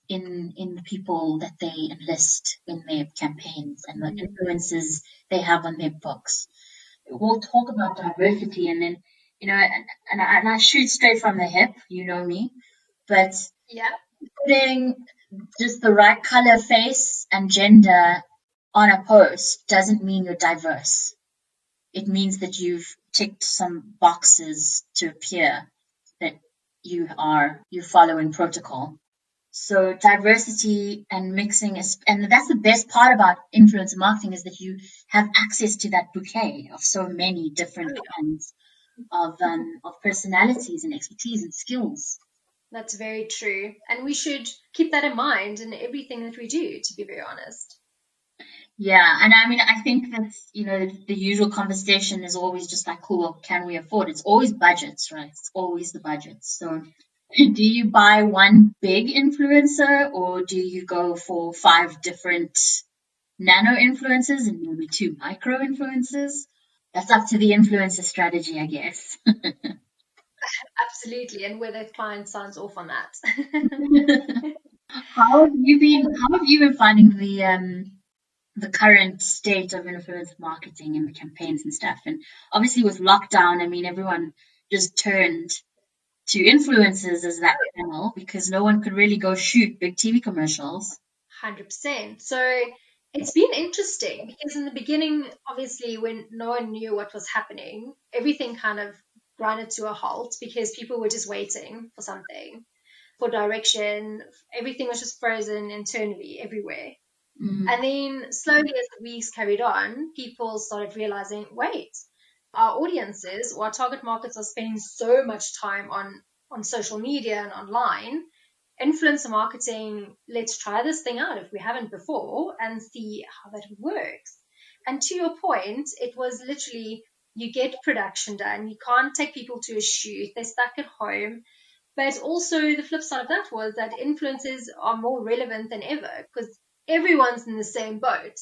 in the people that they enlist in their campaigns and the influences they have on their books. We'll talk about diversity, and then, and I shoot straight from the hip, me, but yeah, putting just the right color, face, and gender on a post doesn't mean you're diverse. It means that you've ticked some boxes to appear that you're following protocol. So diversity and mixing and that's the best part about influencer marketing, is that you have access to that bouquet of so many different kinds of personalities and expertise and skills. That's very true. And we should keep that in mind in everything that we do, to be very honest. Yeah, and I mean, I think that's, the usual conversation is always just like, cool, well, can we afford? It's always budgets, right? It's always the budgets. So do you buy one big influencer, or do you go for 5 different nano influencers and maybe 2 micro influencers? That's up to the influencer strategy, I guess. Absolutely. And whether the client signs off on that. How have you been finding the current state of influencer marketing and the campaigns and stuff? And obviously with lockdown, I mean, everyone just turned to influencers as that channel because no one could really go shoot big TV commercials. 100%. So it's been interesting because in the beginning, obviously, when no one knew what was happening, everything kind of grinded to a halt because people were just waiting for something, for direction. Everything was just frozen internally everywhere. And then slowly as the weeks carried on, people started realizing, wait, our audiences or our target markets are spending so much time on social media and online. Influencer marketing, let's try this thing out if we haven't before and see how that works. And to your point, it was literally, you get production done. You can't take people to a shoot. They're stuck at home. But also the flip side of that was that influencers are more relevant than ever because everyone's in the same boat.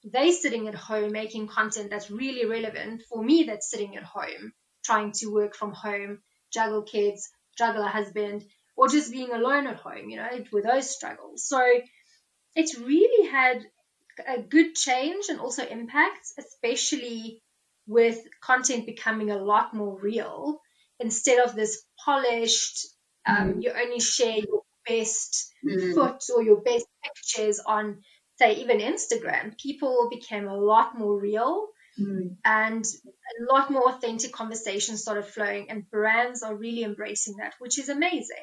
They're sitting at home making content that's really relevant for me that's sitting at home, trying to work from home, juggle kids, juggle a husband, or just being alone at home, with those struggles. So it's really had a good change and also impact, especially with content becoming a lot more real instead of this polished, you only share your best foot or your best pictures on, say, even Instagram. People became a lot more real and a lot more authentic conversations started flowing, and brands are really embracing that, which is amazing.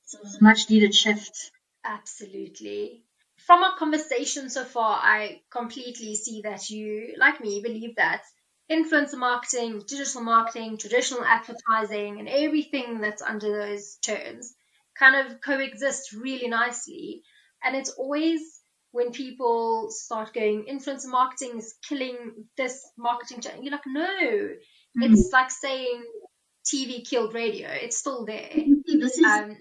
So it was a much needed shift. Absolutely. From our conversation so far, I completely see that you, like me, believe that influencer marketing, digital marketing, traditional advertising, and everything that's under those terms kind of coexist really nicely. And it's always when people start going, influencer marketing is killing this marketing channel, you're like, no. It's like saying TV killed radio. It's still there. This is the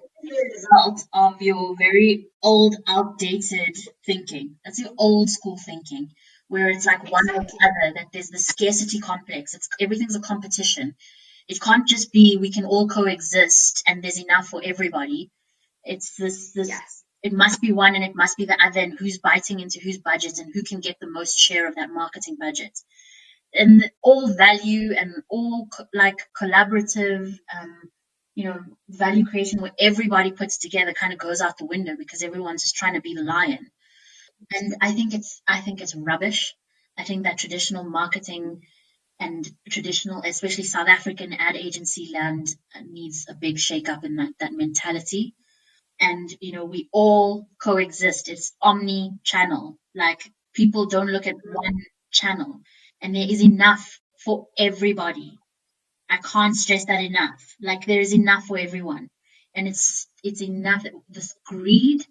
result of your very old, outdated thinking. That's your old school thinking, where it's like one or the other, that there's the scarcity complex. Everything's a competition. It can't just be we can all coexist and there's enough for everybody. It's this Yes. It must be one and it must be the other, and who's biting into whose budget and who can get the most share of that marketing budget. And all value and all collaborative, value creation where everybody puts together kind of goes out the window because everyone's just trying to be the lion. And I think it's rubbish. I think that traditional marketing and traditional, especially South African ad agency land, needs a big shake-up in that mentality. And, we all coexist. It's omni-channel. Like, people don't look at one channel. And there is enough for everybody. I can't stress that enough. Like, there is enough for everyone. And it's enough that this greed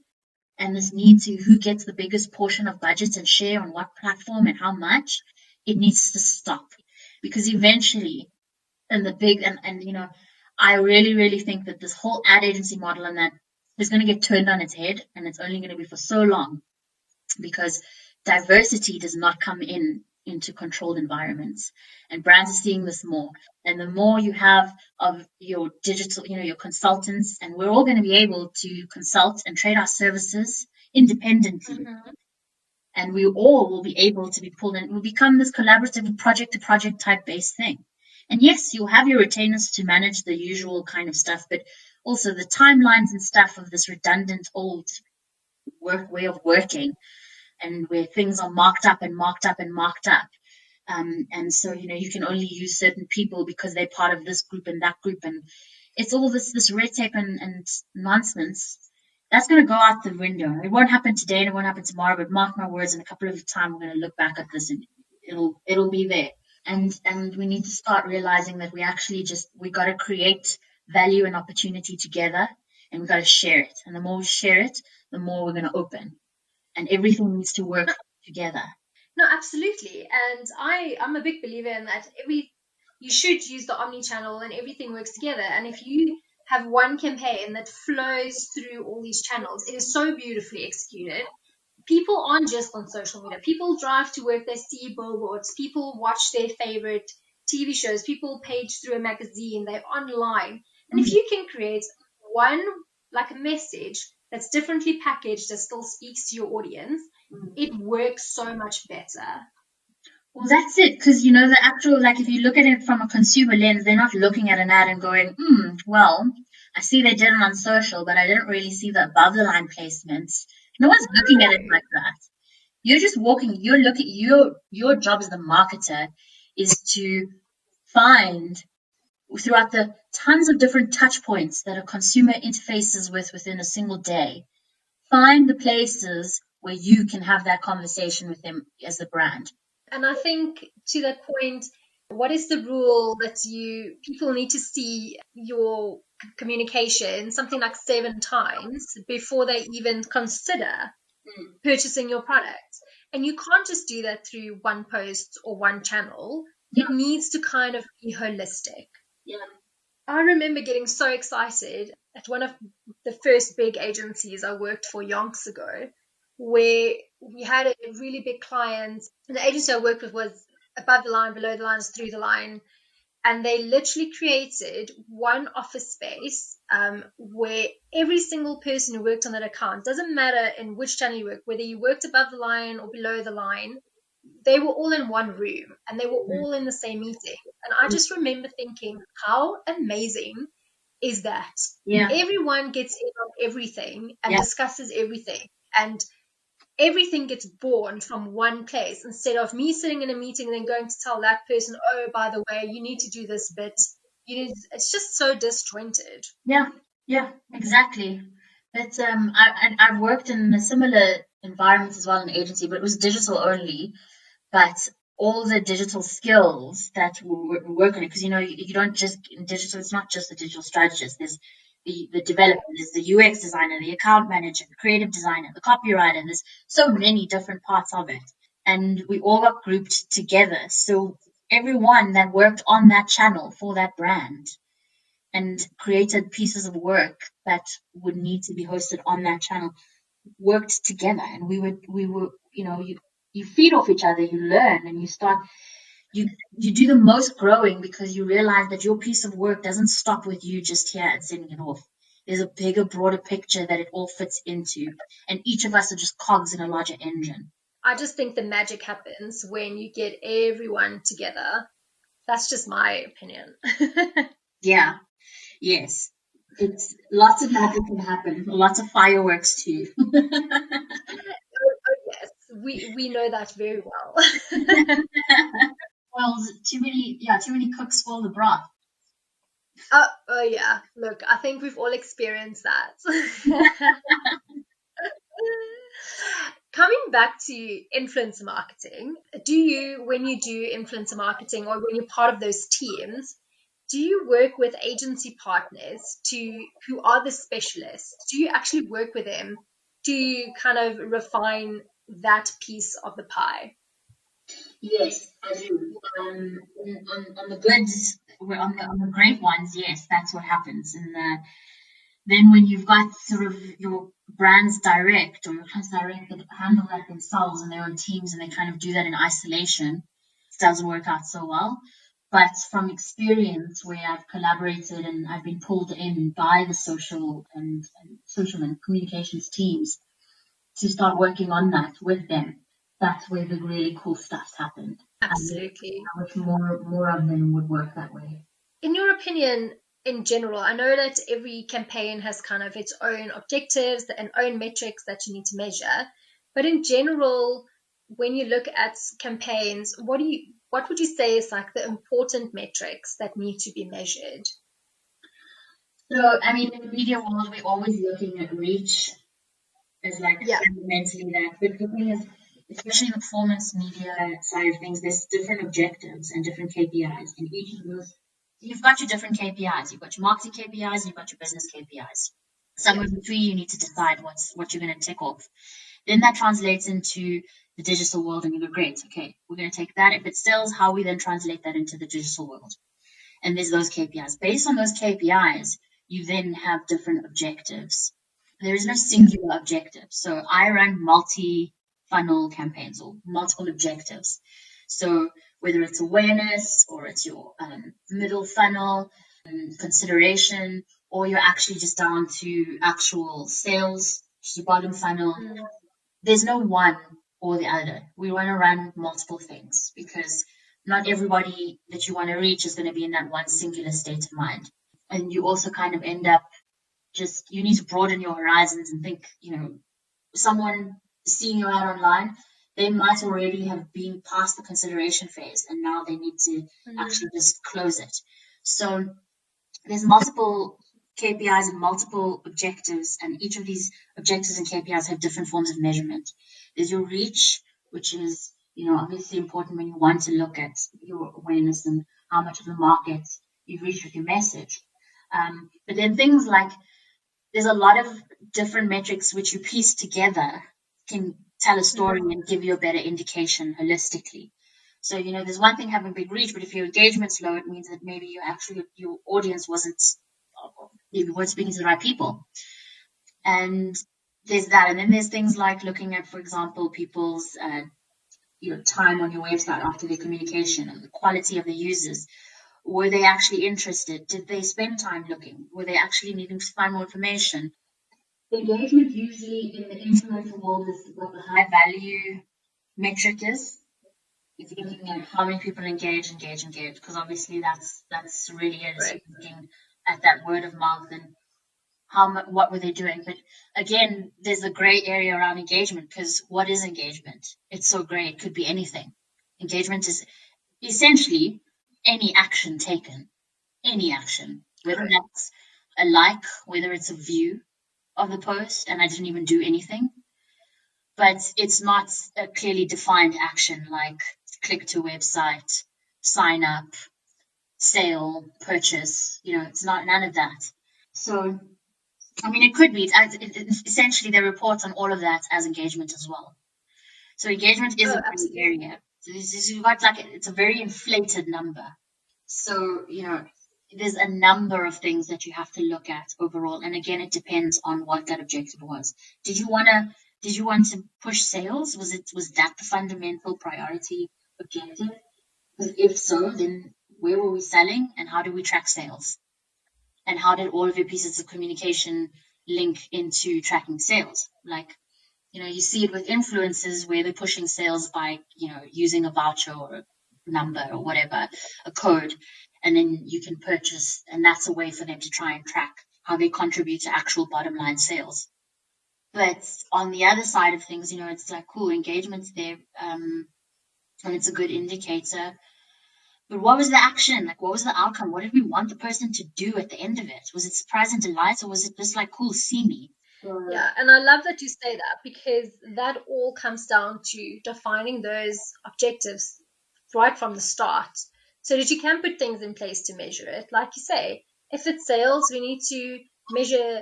and this need to who gets the biggest portion of budgets and share on what platform and how much, it needs to stop. Because eventually, and the big, and I really, really think that this whole ad agency model and that is going to get turned on its head, and it's only going to be for so long because diversity does not come into controlled environments, and brands are seeing this more. And the more you have of your digital, your consultants, and we're all going to be able to consult and trade our services independently. And we all will be able to be pulled in. It will become this collaborative project to project type based thing. And yes, you'll have your retainers to manage the usual kind of stuff, but also the timelines and stuff of this redundant old way of working. and where things are marked up and marked up and marked up. And so, you can only use certain people because they're part of this group and that group. And it's all this red tape and nonsense. That's going to go out the window. It won't happen today and it won't happen tomorrow, but mark my words, in a couple of time, we're going to look back at this and it'll be there. And we need to start realizing that we got to create value and opportunity together, and we got to share it. And the more we share it, the more we're going to open, and everything needs to work together. No, absolutely. And I'm a big believer in that you should use the omni-channel and everything works together. And if you have one campaign that flows through all these channels, it is so beautifully executed. People aren't just on social media. People drive to work, they see billboards, people watch their favorite TV shows, people page through a magazine, they're online. And if you can create one, like a message that's differently packaged that still speaks to your audience, it works so much better. Well, that's it, because the actual, if you look at it from a consumer lens, they're not looking at an ad and going, well, I see they did it on social, but I didn't really see the above the line placements. No one's looking at it like that. You're just walking, your job as the marketer is to find, throughout the tons of different touch points that a consumer interfaces within a single day, find the places where you can have that conversation with them as the brand. And I think to that point, what is the rule that people need to see your communication something like 7 times before they even consider purchasing your product? And you can't just do that through one post or one channel. It needs to kind of be holistic. Yeah. I remember getting so excited at one of the first big agencies I worked for yonks ago, where we had a really big client, and the agency I worked with was above the line, below the line, through the line, and they literally created one office space where every single person who worked on that account, doesn't matter in which channel you work, whether you worked above the line or below the line, they were all in one room and they were all in the same meeting. And I just remember thinking, how amazing is that? Yeah. Everyone gets in on everything and discusses everything, and everything gets born from one place, instead of me sitting in a meeting and then going to tell that person, oh, by the way, you need to do this bit. It's just so disjointed. Yeah, exactly. But I've worked in a similar environment as well in an agency, but it was digital only. But all the digital skills that we work on it, because you don't just in digital, it's not just the digital strategist. There's the developer, there's the UX designer, the account manager, the creative designer, the copywriter. There's so many different parts of it, and we all got grouped together. So everyone that worked on that channel for that brand and created pieces of work that would need to be hosted on that channel worked together, and we were you feed off each other, you learn, and you do the most growing, because you realize that your piece of work doesn't stop with you just here and sending it off. There's a bigger, broader picture that it all fits into, and each of us are just cogs in a larger engine. I just think the magic happens when you get everyone together. That's just my opinion. Yeah. Yes. It's lots of magic can happen. Lots of fireworks too. Yes, we know that very well. Well, too many cooks spoil the broth. Oh yeah. Look, I think we've all experienced that. Coming back to influencer marketing, when you do influencer marketing, or when you're part of those teams, do you work with agency partners who are the specialists? Do you actually work with them to kind of refine that piece of the pie? Yes, I do. On the goods, on the great ones, yes, that's what happens. And then when you've got sort of your brands direct, or your clients direct, that handle that themselves and their own teams, and they kind of do that in isolation, it doesn't work out so well. But from experience, where I've collaborated and I've been pulled in by the social and communications teams to start working on that with them, that's where the really cool stuff's happened. Absolutely. I wish more of them would work that way. In your opinion, in general, I know that every campaign has kind of its own objectives and own metrics that you need to measure. But in general, when you look at campaigns, what would you say is like the important metrics that need to be measured? So, I mean, in the media world, we're always looking at reach as like fundamentally that. But the thing is, especially in the performance media side of things, there's different objectives and different KPIs. And each of those, you've got your different KPIs. You've got your marketing KPIs and you've got your business KPIs. Somewhere between, you need to decide what you're going to tick off. Then that translates into the digital world, and you go, great, okay, we're going to take that. If it sells, how we then translate that into the digital world. And there's those KPIs. Based on those KPIs, you then have different objectives. There is no singular objective. So I run multi-funnel campaigns or multiple objectives. So whether it's awareness or it's your middle funnel consideration, or you're actually just down to actual sales, your bottom funnel, there's no one or the other. We want to run multiple things because not everybody that you want to reach is going to be in that one singular state of mind. And you also kind of end up you need to broaden your horizons and think, someone seeing you out online, they might already have been past the consideration phase and now they need to actually just close it. So there's multiple KPIs and multiple objectives, and each of these objectives and KPIs have different forms of measurement. There's your reach, which is, obviously important when you want to look at your awareness and how much of the market you've reached with your message. But then things like, there's a lot of different metrics which you piece together can tell a story and give you a better indication holistically. So, there's one thing having big reach, but if your engagement's low, it means that maybe your audience you weren't speaking to the right people. And there's that. And then there's things like looking at, for example, people's time on your website after their communication and the quality of the users. Were they actually interested? Did they spend time looking? Were they actually needing to find more information? Engagement usually in the influencer world is what the high value metric is. It's looking at how many people engage, because obviously that's really it. Right. Looking at that word of mouth and what were they doing. But again, there's a gray area around engagement, because what is engagement? It's so gray. It could be anything. Engagement is essentially any action taken, whether that's a like, whether it's a view of the post and I didn't even do anything. But it's not a clearly defined action like click to website, sign up, sale, purchase. It's not none of that. So, I mean, it could be. Essentially, they report on all of that as engagement as well. So engagement is a big area. So you've got it's a very inflated number. So, there's a number of things that you have to look at overall. And again, it depends on what that objective was. Did you want to push sales? Was that the fundamental priority objective? If so, then where were we selling and how do we track sales? And how did all of your pieces of communication link into tracking sales? You see it with influencers where they're pushing sales by, using a voucher or a number or whatever, a code, and then you can purchase, and that's a way for them to try and track how they contribute to actual bottom line sales. But on the other side of things, it's cool, engagement's there, and it's a good indicator. But what was the action? What was the outcome? What did we want the person to do at the end of it? Was it surprise and delight, or was it just cool, see me? Yeah, and I love that you say that, because that all comes down to defining those objectives right from the start so that you can put things in place to measure it. Like you say, if it's sales, we need to measure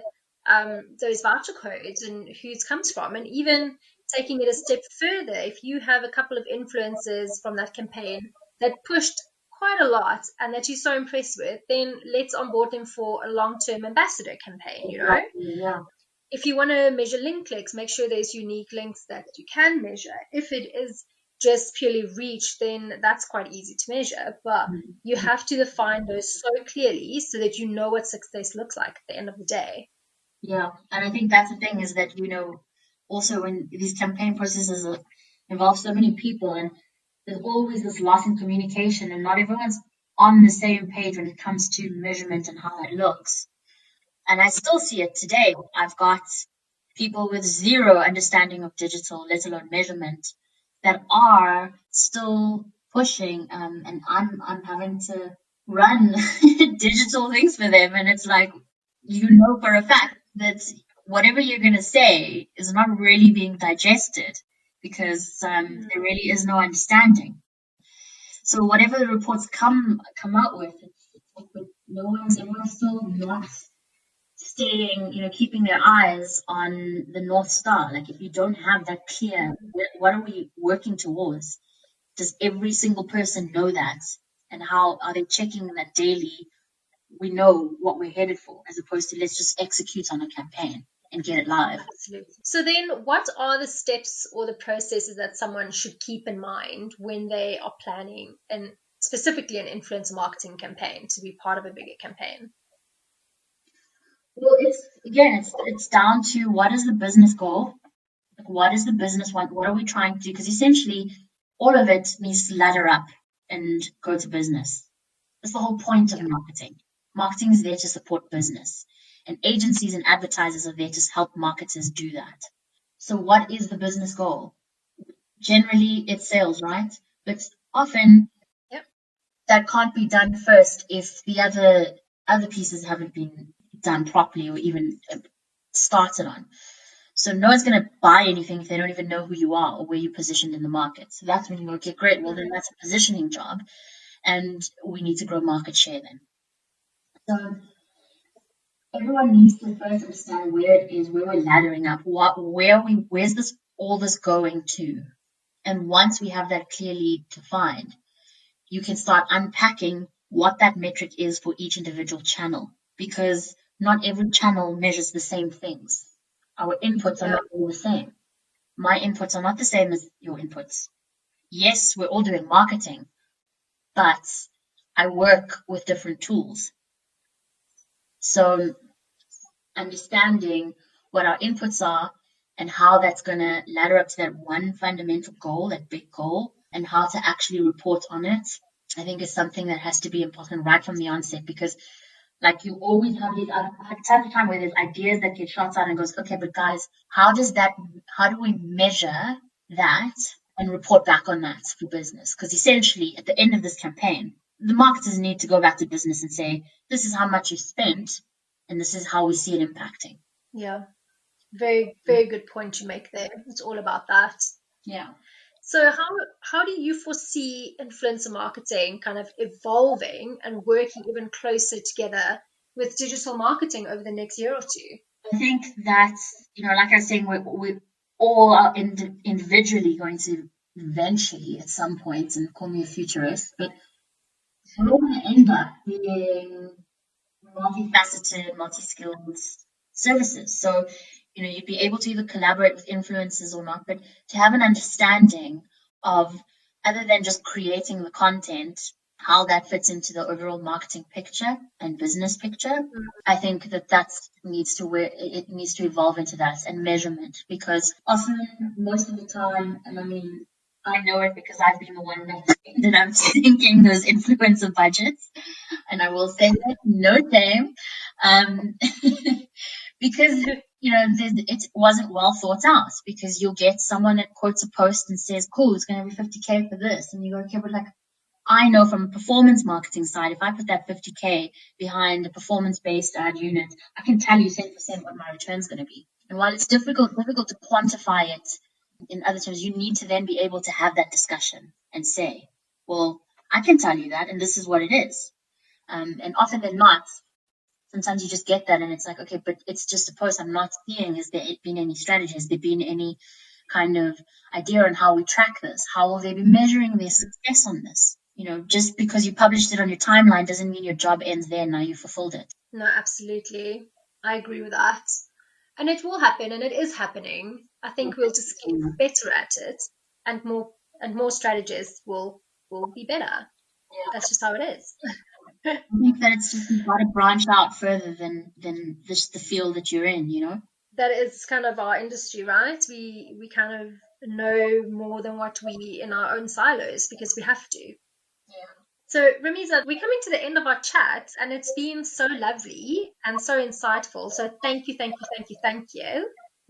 those voucher codes and who it comes from. And even taking it a step further, if you have a couple of influencers from that campaign that pushed quite a lot and that you're so impressed with, then let's onboard them for a long-term ambassador campaign, Yeah. If you want to measure link clicks, make sure there's unique links that you can measure. If it is just purely reach, then that's quite easy to measure. But you have to define those so clearly so that you know what success looks like at the end of the day. Yeah, and I think that's the thing, is that, also when these campaign processes involve so many people, and there's always this loss in communication, and not everyone's on the same page when it comes to measurement and how it looks. And I still see it today. I've got people with zero understanding of digital, let alone measurement, that are still pushing. And I'm having to run digital things for them, and it's like, you know for a fact that whatever you're going to say is not really being digested because there really is no understanding. So whatever the reports come out with, it's like everyone's still not staying, keeping their eyes on the North Star. Like, if you don't have that clear, what are we working towards? Does every single person know that? And how are they checking that daily? We know what we're headed for, as opposed to let's just execute on a campaign and get it live. Absolutely. So then what are the steps or the processes that someone should keep in mind when they are planning, and specifically an influencer marketing campaign, to be part of a bigger campaign? Well, it's down to, what is the business goal? Like, what is the business want? What are we trying to do? Because essentially all of it needs to ladder up and go to business. That's the whole point of marketing. Marketing is there to support business, and agencies and advertisers are there to help marketers do that. So what is the business goal? Generally, it's sales, right? But often that can't be done first if the other pieces haven't been done properly or even started on. So no one's going to buy anything if they don't even know who you are or where you're positioned in the market. So that's when you go, okay, great. Well, then that's a positioning job, and we need to grow market share then. So everyone needs to first understand where it is, where we're laddering up, where's all this going to. And once we have that clearly defined, you can start unpacking what that metric is for each individual channel, because not every channel measures the same things. Our inputs are not all the same. My inputs are not the same as your inputs. Yes, we're all doing marketing, but I work with different tools. So understanding what our inputs are and how that's going to ladder up to that one fundamental goal, that big goal, and how to actually report on it, I think is something that has to be important right from the onset, because like, you always have these time to time where there's ideas that get shot out and goes, okay, but guys, how do we measure that and report back on that for business? Because essentially at the end of this campaign, the marketers need to go back to business and say, this is how much you spent and this is how we see it impacting. Yeah. Very, very good point you make there. It's all about that. Yeah. So how do you foresee influencer marketing kind of evolving and working even closer together with digital marketing over the next year or two? I think that, like I was saying, we all are individually going to eventually at some point, and call me a futurist, but we're all going to end up being multifaceted, multi-skilled services. So, you'd be able to either collaborate with influencers or not, but to have an understanding of, other than just creating the content, how that fits into the overall marketing picture and business picture. I think that needs to evolve into that, and measurement, because often, most of the time, and I mean, I know it because I've been the one that ended up thinking those influencer budgets, and I will say that, no shame, because it wasn't well thought out, because you'll get someone that quotes a post and says, cool, it's going to be 50K for this, and you go, okay, but like, I know from a performance marketing side, if I put that 50K behind a performance-based ad unit, I can tell you 10% what my return is going to be. And while it's difficult to quantify it in other terms, you need to then be able to have that discussion and say, well, I can tell you that, and this is what it is. And often than not, sometimes you just get that and it's like, okay, but it's just a post. I'm not seeing, has there been any strategy? Has there been any kind of idea on how we track this? How will they be measuring their success on this? Just because you published it on your timeline doesn't mean your job ends there. Now you fulfilled it. No, absolutely. I agree with that. And it will happen, and it is happening. I think we'll just get better at it, and more strategists will be better. Yeah. That's just how it is. I think that it's just, you've got to branch out further than just the field that you're in, That is kind of our industry, right? We kind of know more than what we in our own silos, because we have to. Yeah. So, Ramiza, we're coming to the end of our chat, and it's been so lovely and so insightful. So thank you.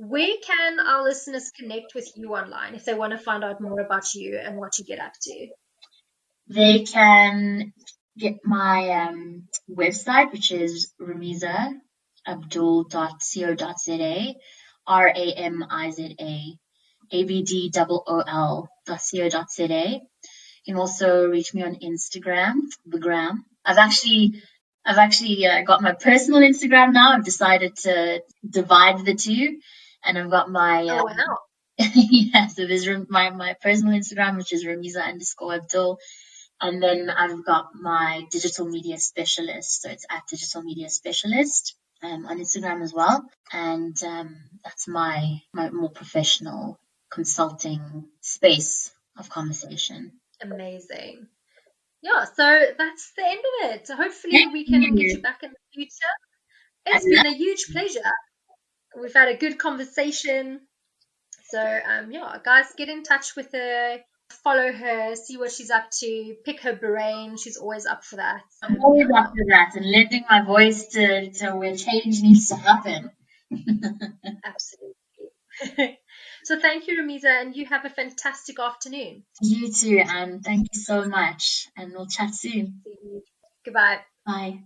Where can our listeners connect with you online if they want to find out more about you and what you get up to? They can get my website, which is ramizaabdool.co.za, RAMIZAABDOOL.co.za. You can also reach me on Instagram, the gram. I've actually got my personal Instagram now. I've decided to divide the two, and I've got my Oh, wow. yeah. So there's my personal Instagram, which is Ramiza_Abdul, and then I've got my digital media specialist. So it's at digital media specialist on Instagram as well, and that's my more professional consulting space of conversation. Amazing. Yeah, so that's the end of it. So hopefully we can get you back in the future. It's been a huge pleasure. We've had a good conversation. So yeah, guys, get in touch with her, follow her, see what she's up to, pick her brain. She's always up for that. I'm always up for that and lending my voice to where change needs to happen. Absolutely. So thank you, Ramiza, and you have a fantastic afternoon. You too, and thank you so much. And we'll chat soon. Goodbye. Bye.